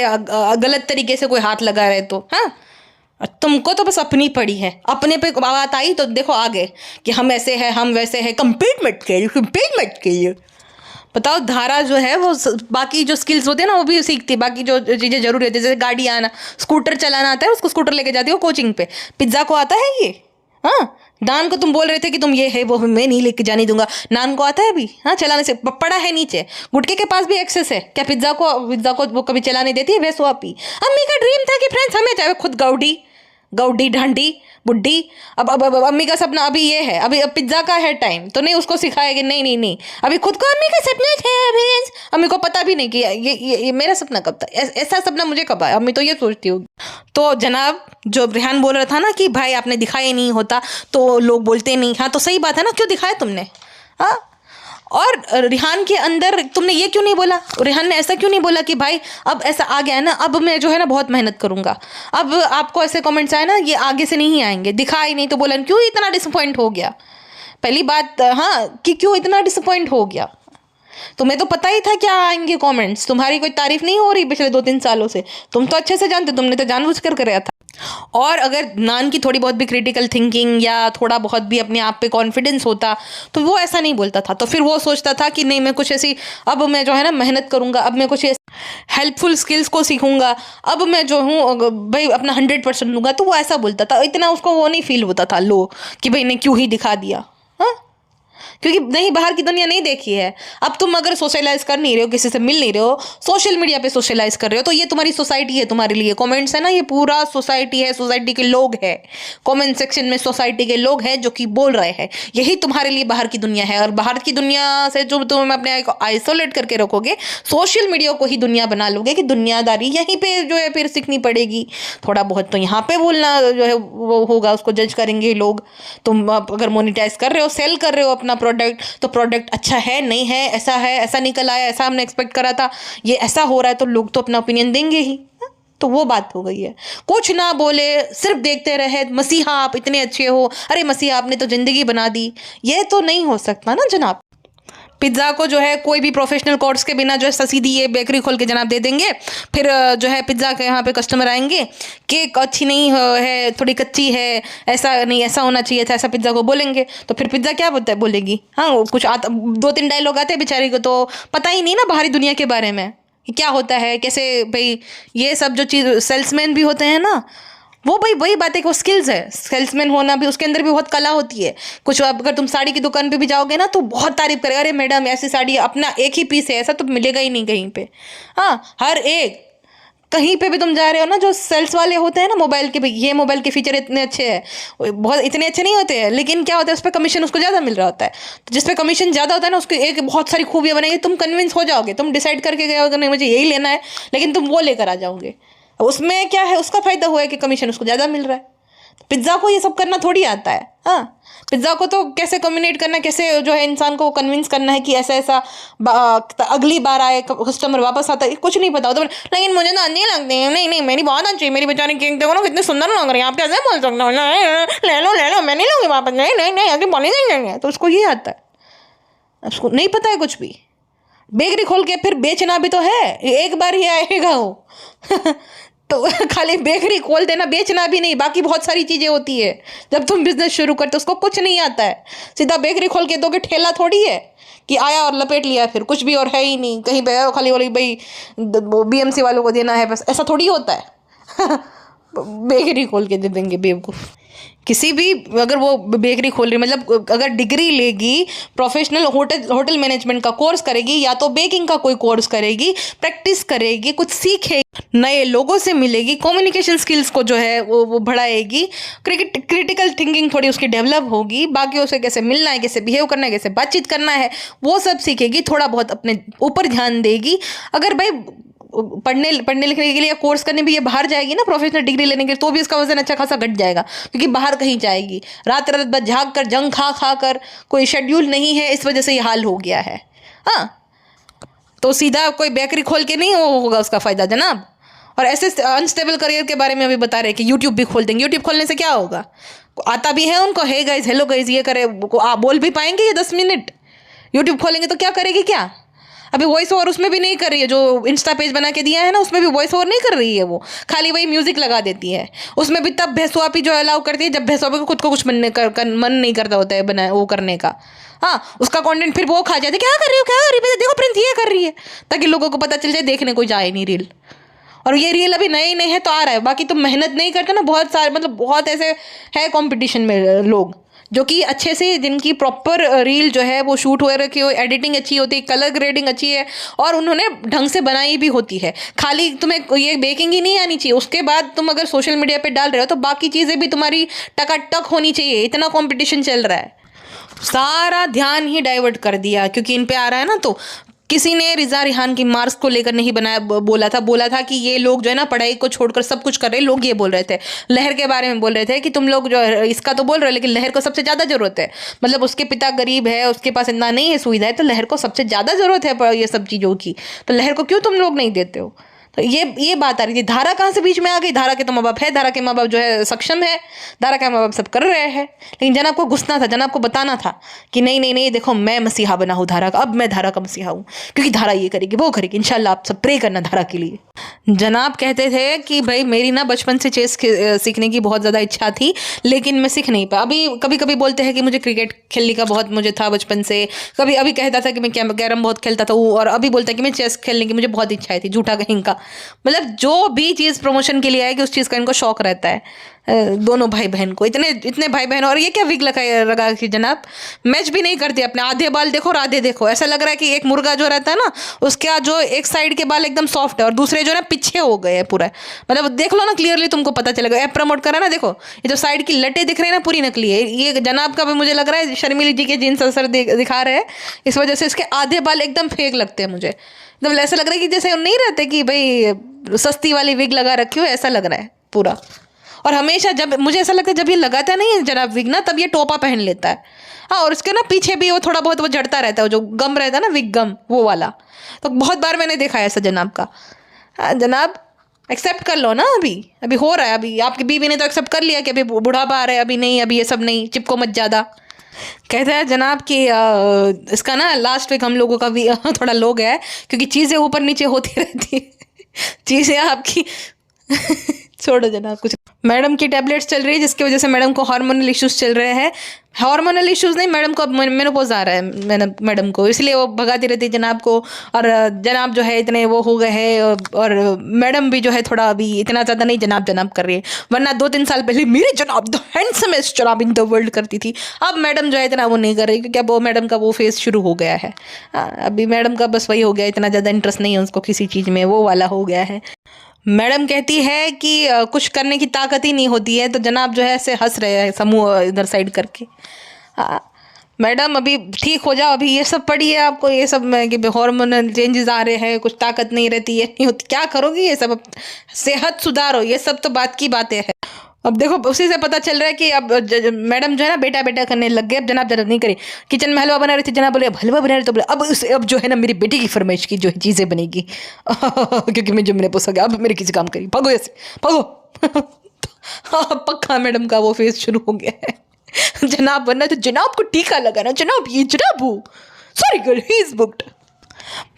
गलत तरीके से कोई हाथ लगा रहे तो। हाँ, तुमको तो बस अपनी पड़ी है, अपने पे बात आई तो देखो आगे कि हम ऐसे हैं, हम वैसे हैं। कंप्लीट मत करिए। बताओ, धारा जो है वो बाकी जो स्किल्स होते हैं ना वो भी सीखती है, बाकी जो चीज़ें जरूरी होती है, जैसे गाड़ी आना, स्कूटर चलाना आता है, उसको स्कूटर लेके जाती हो कोचिंग पे। पिज्ज़ा को आता है ये? हाँ, नान को तुम बोल रहे थे कि तुम ये है वो, मैं नहीं लेके जाने दूंगा, नान को आता है अभी? हाँ, चलाने से पड़ा है नीचे, गुटके के पास भी एक्सेस है क्या? पिज्ज़ा को वो कभी चलाने देती है वैसो आपी? अम्मी का ड्रीम था कि फ्रेंड्स हमें, चाहे खुद गौडी ढांडी बुड्ढी, अब अम्मी का सपना अभी ये है, अभी अब पिज्ज़ा का है टाइम, तो नहीं उसको सिखाएगी, नहीं, अभी खुद को अम्मी का सपना है, अम्मी को पता भी नहीं कि ये मेरा सपना कब था, ऐसा सपना मुझे कब आया, अम्मी तो ये सोचती होगी। तो जनाब, जो रेहान बोल रहा था ना कि भाई आपने दिखाया नहीं होता तो लोग बोलते नहीं, हाँ तो सही बात है ना, क्यों दिखाया तुमने? हाँ, और रिहान के अंदर तुमने ये क्यों नहीं बोला, रिहान ने ऐसा क्यों नहीं बोला कि भाई अब ऐसा आ गया है ना, अब मैं जो है ना बहुत मेहनत करूंगा, अब आपको ऐसे कमेंट्स आए ना ये आगे से नहीं आएंगे, दिखा ही नहीं तो बोला क्यों इतना डिसअपॉइंट हो गया। पहली बात हाँ कि क्यों इतना डिसअपॉइंट हो गया, तुम्हें तो पता ही था क्या आएंगे कमेंट्स, तुम्हारी कोई तारीफ नहीं हो रही पिछले 2-3 सालों से, तुम तो अच्छे से जानते, तुमने तो जानबूझ कर कराया था। और अगर नान की थोड़ी बहुत भी क्रिटिकल थिंकिंग या थोड़ा बहुत भी अपने आप पे कॉन्फिडेंस होता तो वो ऐसा नहीं बोलता था, तो फिर वो सोचता था कि नहीं मैं कुछ ऐसी, अब मैं जो है ना मेहनत करूंगा, अब मैं कुछ हेल्पफुल स्किल्स को सीखूंगा, अब मैं जो हूँ भाई अपना 100% दूंगा, तो वो ऐसा बोलता था। इतना उसको वो नहीं फील होता था लो कि भाई ने क्यों ही दिखा दिया, हाँ क्योंकि नहीं बाहर की दुनिया नहीं देखी है। अब तुम अगर सोशलाइज कर नहीं रहे हो, किसी से मिल नहीं रहे हो, सोशल मीडिया पे सोशलाइज कर रहे हो, तो ये तुम्हारी सोसाइटी है, तुम्हारे लिए कमेंट्स है ना, ये पूरा सोसाइटी है, सोसाइटी के लोग हैं, कमेंट सेक्शन में सोसाइटी के लोग हैं जो कि बोल रहे हैं, यही तुम्हारे लिए बाहर की दुनिया है। और बाहर की दुनिया से जो तुम अपने आप को आइसोलेट करके रखोगे, सोशल मीडिया को ही दुनिया बना लोगे कि दुनियादारी यहीं पे जो है फिर सीखनी पड़ेगी, थोड़ा बहुत तो यहाँ पे बोलना जो है वो होगा, उसको जज करेंगे लोग। तुम अगर मोनिटाइज कर रहे हो, सेल कर रहे हो अपना प्रोडक्ट, तो प्रोडक्ट अच्छा है नहीं है, ऐसा है ऐसा निकल आया, ऐसा हमने एक्सपेक्ट करा था, ये ऐसा हो रहा है, तो लोग तो अपना ओपिनियन देंगे ही। तो वो बात हो गई है, कुछ ना बोले, सिर्फ देखते रहे, मसीहा आप इतने अच्छे हो, अरे मसीहा आपने तो जिंदगी बना दी, ये तो नहीं हो सकता ना जनाब। पिज्ज़ा को जो है कोई भी प्रोफेशनल कोर्स के बिना जो है सीधी ये बेकरी खोल के जनाब दे देंगे, फिर जो है पिज्ज़ा के यहाँ पे कस्टमर आएंगे, केक अच्छी नहीं है, थोड़ी कच्ची है, ऐसा नहीं ऐसा होना चाहिए था, ऐसा पिज्ज़ा को बोलेंगे, तो फिर पिज्ज़ा क्या बोलता है बोलेगी, हाँ वो कुछ आता 2-3 डायलॉग आते हैं बेचारी को, तो पता ही नहीं ना बाहरी दुनिया के बारे में कि क्या होता है कैसे, भाई ये सब जो चीज़ सेल्समैन भी होते हैं ना, वो भाई वही बात है कि वो स्किल्स है, सेल्समैन होना भी, उसके अंदर भी बहुत कला होती है। कुछ अगर तुम साड़ी की दुकान पे भी जाओगे ना तो बहुत तारीफ करेगा, अरे मैडम ऐसी साड़ी अपना एक ही पीस है, ऐसा तो मिलेगा ही नहीं कहीं पे। हाँ हर एक कहीं पे भी तुम जा रहे हो ना, जो सेल्स वाले होते हैं ना मोबाइल के, भाई ये मोबाइल के फीचर इतने अच्छे हैं, बहुत इतने अच्छे नहीं होते हैं, लेकिन क्या होता है उस पर कमीशन उसको ज़्यादा मिल रहा होता है, तो जिस पे कमीशन ज़्यादा होता है ना उसको एक बहुत सारी खूबियाँ बनाएंगे, तुम कन्विंस हो जाओगे, तुम डिसाइड करके गए होगे नहीं मुझे यही लेना है, लेकिन तुम वो लेकर आ जाओगे। उसमें क्या है, उसका फायदा हुआ है कि कमीशन उसको ज़्यादा मिल रहा है। पिज्ज़ा को ये सब करना थोड़ी आता है, हाँ पिज्ज़ा को तो कैसे कम्युनिकेट करना, कैसे जो है इंसान को कन्विंस करना है कि ऐसा ऐसा अगली बार आए कस्टमर वापस आता है, कुछ नहीं पता होता। लेकिन मुझे तो अच्छी लगती है, नहीं नहीं मेरी बहुत अच्छी, मेरी बेचारी केक देखो ना कितने सुंदर लग रही है, आप कैसे बोल सकते हो ले लो मैं नहीं लूँगी वापस, नहीं नहीं नहीं अभी बोली नहीं, तो उसको ये आता है, उसको नहीं पता है कुछ भी। बेकरी खोल के फिर बेचना भी तो है, एक बार ही आएगा वो तो खाली बेकरी खोल देना, बेचना भी नहीं, बाकी बहुत सारी चीज़ें होती है। जब तुम बिजनेस शुरू करते हो उसको कुछ नहीं आता है, सीधा बेकरी खोल के दोगे, ठेला थोड़ी है कि आया और लपेट लिया, फिर कुछ भी और है ही नहीं कहीं पे, खाली बोली भाई BMC वालों को देना है बस, ऐसा थोड़ी होता है बेकरी खोल के दे देंगे बेवकूफ़। किसी भी अगर वो बेकरी खोल रही, मतलब अगर डिग्री लेगी, प्रोफेशनल होटल मैनेजमेंट का कोर्स करेगी, या तो बेकिंग का कोई कोर्स करेगी, प्रैक्टिस करेगी, कुछ सीखेगी, नए लोगों से मिलेगी, कम्युनिकेशन स्किल्स को जो है वो बढ़ाएगी, क्रिटिकल थिंकिंग थोड़ी उसकी डेवलप होगी, बाकियों से कैसे मिलना है, कैसे बिहेव करना है, कैसे बातचीत करना है, वो सब सीखेगी, थोड़ा बहुत अपने ऊपर ध्यान देगी। अगर भाई पढ़ने लिखने के लिए कोर्स करने भी ये बाहर जाएगी ना, प्रोफेशनल डिग्री लेने के लिए, तो भी इसका वजन अच्छा खासा घट जाएगा, क्योंकि बाहर कहीं जाएगी, रात रात बस झाग कर जंग खा कर, कोई शेड्यूल नहीं है, इस वजह से ये हाल हो गया है। हाँ तो सीधा कोई बेकरी खोल के नहीं होगा उसका फ़ायदा जनाब। और ऐसे अनस्टेबल करियर के बारे में अभी बता रहे कि यूट्यूब भी खोल देंगे, यूट्यूब खोलने से क्या होगा, आता भी है उनको, हे गाइस हेलो गाइस ये करे, आप बोल भी पाएंगे ये 10 मिनट, यूट्यूब खोलेंगे तो क्या करेगी, क्या अभी वॉइस ओवर उसमें भी नहीं कर रही है, जो इंस्टा पेज बना के दिया है ना उसमें भी वॉइस ओवर नहीं कर रही है, वो खाली वही म्यूजिक लगा देती है, उसमें भी तब भैंसवापी जो अलाउ करती है जब भैंसवापी को खुद को कुछ मन नहीं करता होता है बना वो करने का। हाँ उसका कंटेंट फिर वो खा जाते, क्या कर रही हो क्या कर रही है, देखो प्रिंस ये कर रही है, ताकि लोगों को पता चल जाए, देखने कोई जाए नहीं रील। और ये रील अभी नए नए है तो आ रहा है, बाकी तुम मेहनत नहीं करते ना, बहुत सारे मतलब बहुत ऐसे है कंपटीशन में लोग जो कि अच्छे से, जिनकी प्रॉपर रील जो है वो शूट हो रखी हो, एडिटिंग अच्छी होती है, कलर ग्रेडिंग अच्छी है, और उन्होंने ढंग से बनाई भी होती है। खाली तुम्हें ये बेकिंग ही नहीं आनी चाहिए, उसके बाद तुम अगर सोशल मीडिया पे डाल रहे हो तो बाकी चीज़ें भी तुम्हारी टकाटक होनी चाहिए, इतना कंपटीशन चल रहा है। सारा ध्यान ही डाइवर्ट कर दिया क्योंकि इन पे आ रहा है ना, तो किसी ने रिजा रिहान की मार्क्स को लेकर नहीं बनाया, बोला था कि ये लोग जो है ना पढ़ाई को छोड़कर सब कुछ कर रहे हैं। लोग ये बोल रहे थे, लहर के बारे में बोल रहे थे कि तुम लोग जो इसका तो बोल रहे हो लेकिन लहर को सबसे ज़्यादा ज़रूरत है, मतलब उसके पिता गरीब है, उसके पास इतना नहीं है सुविधा है, तो लहर को सबसे ज़्यादा ज़रूरत है ये सब चीज़ों की, तो लहर को क्यों तुम लोग नहीं देते हो। तो ये बात आ रही थी। धारा कहाँ से बीच में आ गई? धारा के तो माँ बाप है, धारा के माँ बाप जो है सक्षम है, धारा के माँ बाप सब कर रहे हैं, लेकिन जनाब को घुसना था, जनाब को बताना था कि नहीं नहीं नहीं, देखो मैं मसीहा बना हूँ धारा का, अब मैं धारा का मसीहा हूँ, क्योंकि धारा ये करेगी वो करेगी, इंशाल्लाह आप सब प्रे करना धारा के लिए। जनाब कहते थे कि भाई मेरी ना बचपन से चेस सीखने की बहुत ज़्यादा इच्छा थी, लेकिन मैं सीख नहीं पाया। अभी कभी कभी बोलते हैं कि मुझे क्रिकेट खेलने का बहुत मुझे था बचपन से, कभी अभी कहता था कि मैं कैरम बहुत खेलता था, और अभी बोलता है कि मैं चेस खेलने की मुझे बहुत इच्छा थी। झूठा कहीं का, मतलब जो भी चीज़ प्रमोशन के लिए आएगी उस चीज़ का इनको शौक रहता है। दोनों भाई बहन को, इतने भाई बहन, और ये क्या विग लगा कि जनाब मैच भी नहीं करते अपने, आधे बाल देखो और आधे देखो, ऐसा लग रहा है कि एक मुर्गा जो रहता है ना उसका जो एक साइड के बाल एकदम सॉफ्ट है और दूसरे जो ना पीछे हो गए हैं पूरा, मतलब देख लो ना क्लियरली तुमको पता चलेगा। ऐप प्रमोट करा ना, देखो ये जो साइड की लटें दिख रही है ना पूरी नकली है। ये जनाब का भी मुझे लग रहा है शर्मिली जी के जीन्स असर दिखा रहे हैं, इस वजह से इसके आधे बाल एकदम फेक लगते हैं मुझे, एकदम ऐसा लग रहा है कि जैसे नहीं रहते कि भाई सस्ती वाली विग लगा रखी हो, ऐसा लग रहा है पूरा। और हमेशा जब मुझे ऐसा लगता है जब ये लगाता नहीं है जनाब विग ना, तब ये टोपा पहन लेता है। हाँ, और उसके ना पीछे भी वो थोड़ा बहुत वो झड़ता रहता है, जो गम रहता है ना विग गम, वो वाला, तो बहुत बार मैंने देखा है ऐसा जनाब का। हाँ जनाब एक्सेप्ट कर लो ना, अभी हो रहा है, अभी आपकी बीवी ने तो एक्सेप्ट कर लिया कि अभी बुढ़ापा आ रहा है, अभी नहीं, अभी ये सब नहीं, चिपको मत ज़्यादा। कहते हैं जनाब कि इसका ना लास्ट वीक हम लोगों का भी थोड़ा लो गया है, क्योंकि चीज़ें ऊपर नीचे होती रहती है चीज़ें आपकी छोड़ो जनाब। कुछ मैडम की टैबलेट्स चल रही है जिसकी वजह से मैडम को हार्मोनल इश्यूज चल रहे हैं। हार्मोनल इश्यूज नहीं, मैडम को अब मेनोपॉज आ रहा है मैडम को, इसलिए वो भगाती रहती है जनाब को। और जनाब जो है इतने वो हो गए हैं, और मैडम भी जो है थोड़ा अभी इतना ज़्यादा नहीं जनाब कर रही है, वरना 2-3 साल पहले मेरे जनाब द हैंडसमेस्ट जनाब इन द वर्ल्ड करती थी। अब मैडम जो है इतना वो नहीं कर रही, क्योंकि अब वो मैडम का वो फेज शुरू हो गया है। अभी मैडम का बस वही हो गया, इतना ज़्यादा इंटरेस्ट नहीं है उसको किसी चीज़ में, वो वाला हो गया है। मैडम कहती है कि कुछ करने की ताकत ही नहीं होती है, तो जनाब जो है ऐसे हंस रहे हैं समूह इधर साइड करके। मैडम अभी ठीक हो जाओ, अभी ये सब पड़ी है आपको, ये सब कि हार्मोनल चेंजेस आ रहे हैं, कुछ ताकत नहीं रहती है, नहीं होती, क्या करोगी ये सब, सेहत सुधारो, ये सब तो बात की बातें हैं। अब देखो उसी से पता चल रहा है कि अब मैडम जो है ना बेटा करने लग गए। अब जनाब नहीं करे, किचन में हलवा बना रही थी, जनाब बोले अब हलवा बना रही, तो बोले अब जो है ना मेरी बेटी की फरमाइश की जो है चीज़ें बनेगी क्योंकि मैं जो मैंने पूछा गया, अब मेरे किसी काम करी, भागो ऐसे भागो पक्का मैडम का वो फेज शुरू हो गया है जनाब, वरना तो जनाब को टीका लगाना, जनाब ये जनाब हो, sorry girl he is booked.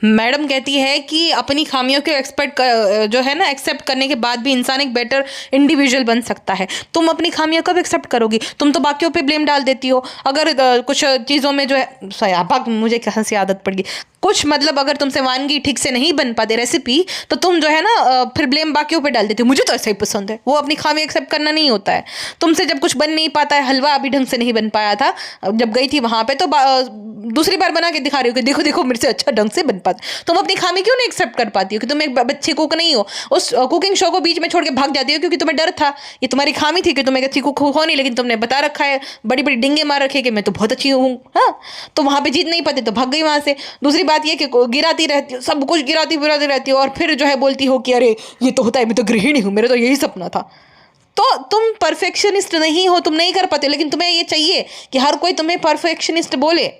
Madam कहती है कि अपनी खामियों को जो है ना एक्सेप्ट करने के बाद भी इंसान एक बेटर इंडिविजुअल बन सकता है। तुम अपनी खामियों कब एक्सेप्ट करोगी? तुम तो बाकियों पे ब्लेम डाल देती हो। अगर कुछ चीज़ों में जो है मुझे कहाँ से आदत पड़ गई, कुछ मतलब अगर तुमसे वानगी ठीक से नहीं बन पाते रेसिपी, तो तुम जो है ना फिर ब्लेम बाकियों पे डाल देती हो, मुझे तो ऐसा ही पसंद है। वो अपनी खामी एक्सेप्ट करना नहीं होता है। तुमसे जब कुछ बन नहीं पाता है, हलवा अभी ढंग से नहीं बन पाया था, जब गई थी वहाँ पे, तो दूसरी बार बना के दिखा रही हो कि देखो देखो मेरे से अच्छा ढंग से बन पाता। तुम अपनी खामी क्यों नहीं एक्सेप्ट कर पाती हो कि तुम एक अच्छी कुक नहीं हो? उस कुकिंग शो को बीच में छोड़ के भाग जाती हो क्योंकि तुम्हें डर था, ये तुम्हारी खामी थी कि तुम एक अच्छी कुक हो नहीं, लेकिन तुमने बता रखा है, बड़ी बड़ी डिंगे मार रखे कि मैं तो बहुत अच्छी हूँ। हाँ, तो वहाँ पे जीत नहीं पाते तो भाग गई वहाँ से। दूसरी बात ये कि गिराती रहती हो, सब कुछ गिराती रहती हो, और फिर जो है बोलती हो कि अरे ये तो होता है, मैं तो गृहिणी हूँ, मेरा तो यही सपना था। तो तुम परफेक्शनिस्ट नहीं हो, तुम नहीं कर पाते, लेकिन तुम्हें ये चाहिए कि हर कोई तुम्हें परफेक्शनिस्ट बोले।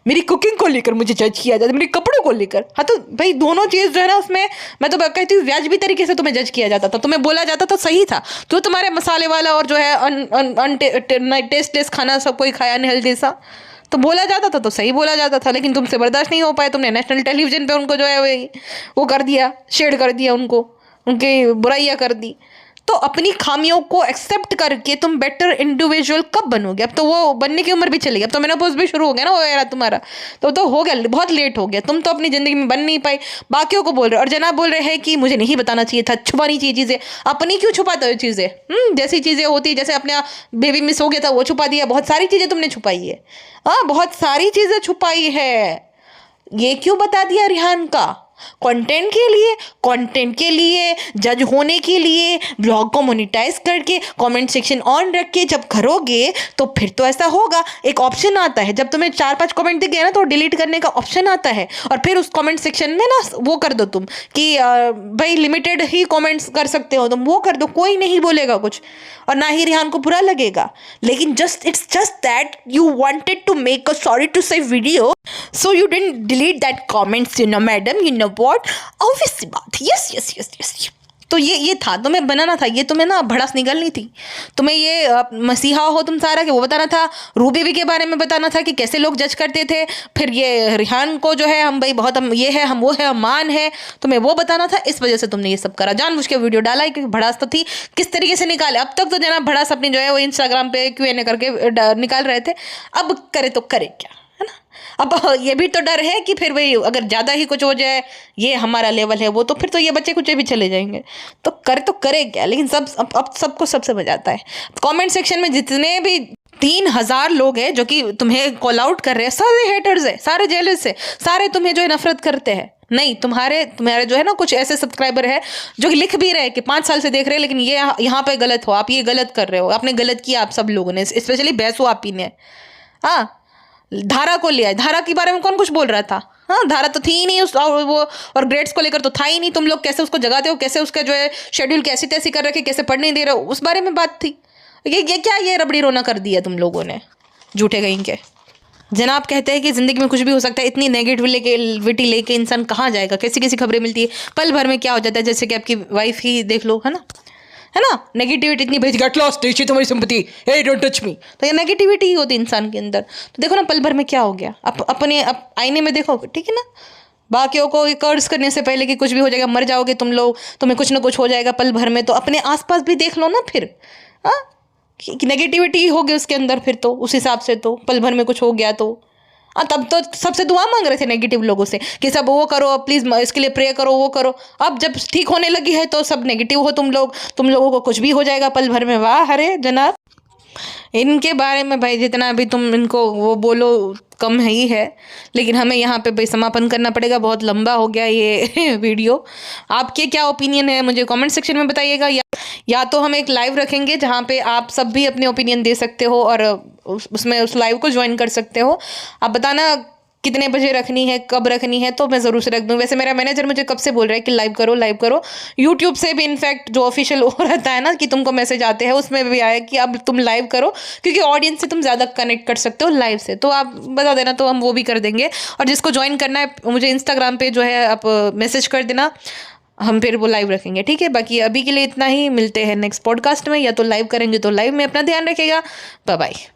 मेरी कुकिंग को लेकर मुझे जज किया जाता है, मेरे कपड़ों को लेकर। हाँ, तो भाई दोनों चीज़ जो है ना उसमें मैं तो कहती हूँ व्याजबी तरीके से तुम्हें जज किया जाता था, तुम्हें बोला जाता था सही था, तो तुम्हारे मसाले वाला और जो है टेस्टलेस खाना सब कोई खाया अनहेल्दी सा, तो बोला जाता था, तो सही बोला जाता था, लेकिन तुमसे बर्दाश्त नहीं हो पाया। तुमने नेशनल टेलीविजन पे उनको जो है वो कर दिया, शेड कर दिया, उनको उनकी बुराइयाँ कर दी। तो अपनी खामियों को एक्सेप्ट करके तुम बेटर इंडिविजुअल कब बनोगे? अब तो वो बनने की उम्र भी चली गई, अब तो मेनोपॉज भी शुरू हो गया ना वो यार तुम्हारा, तो हो गया, बहुत लेट हो गया। तुम तो अपनी ज़िंदगी में बन नहीं पाई, बाकियों को बोल रहे हो। और जनाब बोल रहे हैं कि मुझे नहीं बताना चाहिए था, छुपानी चाहिए चीज़ें। अपनी क्यों छुपाते हो चीज़ें? जैसी चीज़ें होती, जैसे अपने बेबी मिस हो गया था वो छुपा दिया, बहुत सारी चीज़ें तुमने छुपाई है। हाँ, बहुत सारी चीज़ें छुपाई है। ये क्यों बता दिया रिहान का? कंटेंट के लिए जज होने के लिए, ब्लॉग को मोनेटाइज करके कमेंट सेक्शन ऑन रख के जब करोगे तो फिर तो ऐसा होगा। एक ऑप्शन आता है, जब तुम्हें 4-5 कमेंट दिख गया ना तो डिलीट करने का ऑप्शन आता है, और फिर उस कमेंट सेक्शन में ना वो कर दो तुम कि भाई लिमिटेड ही कमेंट्स कर सकते हो, तुम वो कर दो, कोई नहीं बोलेगा कुछ, और ना ही रिहान को बुरा लगेगा। लेकिन it's just that you wanted to make a sorry to say video, so you didn't delete that comments, you know madam, you know what, obvious सी बात। यस। तो ये था, तुम्हें बनाना था, ये तुम्हें ना भड़ास निकलनी थी, तुम्हें ये मसीहा हो तुम सारा के वो बताना था, रूबी के बारे में बताना था कि कैसे लोग जज करते थे, फिर ये रिहान को जो है हम भाई बहुत हम ये है हम वो है हम मान है, तुम्हें वो बताना था। इस वजह से तुमने ये सब करा, जानबूझ के वीडियो डाला है क्योंकि भड़ास तो थी। किस तरीके से निकाले, अब तक तो जनाब भड़ास अपनी जो है वो इंस्टाग्राम पे Q&A करके निकाल रहे थे, अब करे तो करे क्या, है ना। अब ये भी तो डर है कि फिर भाई अगर ज़्यादा ही कुछ हो जाए, ये हमारा लेवल है वो, तो फिर तो ये बच्चे कुछ भी चले जाएंगे, तो करे क्या। लेकिन अब सबको सबसे मजा आता है। कमेंट सेक्शन में जितने भी 3000 लोग हैं जो कि तुम्हें कॉल आउट कर रहे हैं, सारे हेटर्स है, सारे जेलस है, सारे तुम्हें जो है नफरत करते हैं। नहीं, तुम्हारे जो है ना कुछ ऐसे सब्सक्राइबर है जो कि लिख भी रहे हैं कि 5 साल से देख रहे हैं, लेकिन ये यहाँ पे गलत हो, आप ये गलत कर रहे हो, आपने गलत किया, आप सब लोगों ने, स्पेशली बैसो आप ही ने। हाँ, धारा को लिया, धारा के बारे में कौन कुछ बोल रहा था। हाँ, धारा तो थी ही नहीं उस वो, और ग्रेड्स को लेकर तो था ही नहीं। तुम लोग कैसे उसको जगाते हो, कैसे उसका जो है शेड्यूल कैसी तैसी कर रखे, कैसे पढ़ नहीं दे रहे हो, उस बारे में बात थी। ये क्या ये रबड़ी रोना कर दिया तुम लोगों ने, झूठे कहीं के। जनाब कहते हैं कि ज़िंदगी में कुछ भी हो सकता है, इतनी नेगेटिविटी लेके इंसान कहाँ जाएगा। कैसी खबरें मिलती है, पल भर में क्या हो जाता है। जैसे कि आपकी वाइफ ही देख लो, है ना, नेगेटिविटी इतनी भेज, गेट लॉस्ट, ये तुम्हारी संपत्ति, हे डोंट टच मी, तो ये नेगेटिविटी ही होती है इंसान के अंदर। तो देखो ना पल भर में क्या हो गया। अपने आईने में देखो, ठीक है ना। बाकियों को कर्ज करने से पहले कि कुछ भी हो जाएगा, मर जाओगे तुम लोग, तुम्हें कुछ ना कुछ हो जाएगा पल भर में, तो अपने आसपास भी देख लो ना फिर। हाँ, कि नेगेटिविटी होगी उसके अंदर, फिर तो उस हिसाब से तो पल भर में कुछ हो गया तो तब तो सबसे दुआ मांग रहे थे नेगेटिव लोगों से कि सब वो करो प्लीज़, इसके लिए प्रे करो, वो करो। अब जब ठीक होने लगी है तो सब नेगेटिव हो तुम लोगों को कुछ भी हो जाएगा पल भर में। वाह, अरे जनाब, इनके बारे में भाई जितना भी तुम इनको वो बोलो कम ही है। लेकिन हमें यहाँ पे भाई समापन करना पड़ेगा, बहुत लंबा हो गया ये वीडियो। आपके क्या ओपिनियन है मुझे कमेंट सेक्शन में बताइएगा, या तो हम एक लाइव रखेंगे जहाँ पे आप सब भी अपने ओपिनियन दे सकते हो और उसमें उस लाइव को ज्वाइन कर सकते हो। आप बताना कितने बजे रखनी है, कब रखनी है, तो मैं ज़रूर से रख दूँ। वैसे मेरा मैनेजर मुझे कब से बोल रहा है कि लाइव करो। यूट्यूब से भी इनफैक्ट जो ऑफिशियल हो रहता है ना कि तुमको मैसेज आते हैं, उसमें भी आया कि अब तुम लाइव करो, क्योंकि ऑडियंस से तुम ज़्यादा कनेक्ट कर सकते हो लाइव से। तो आप बता देना, तो हम वो भी कर देंगे। और जिसको ज्वाइन करना है मुझे इंस्टाग्राम पे जो है आप मैसेज कर देना, हम फिर वो लाइव रखेंगे, ठीक है। बाकी अभी के लिए इतना ही, मिलते हैं नेक्स्ट पॉडकास्ट में, या तो लाइव करेंगे तो लाइव में। अपना ध्यान रखिएगा, बाय बाय।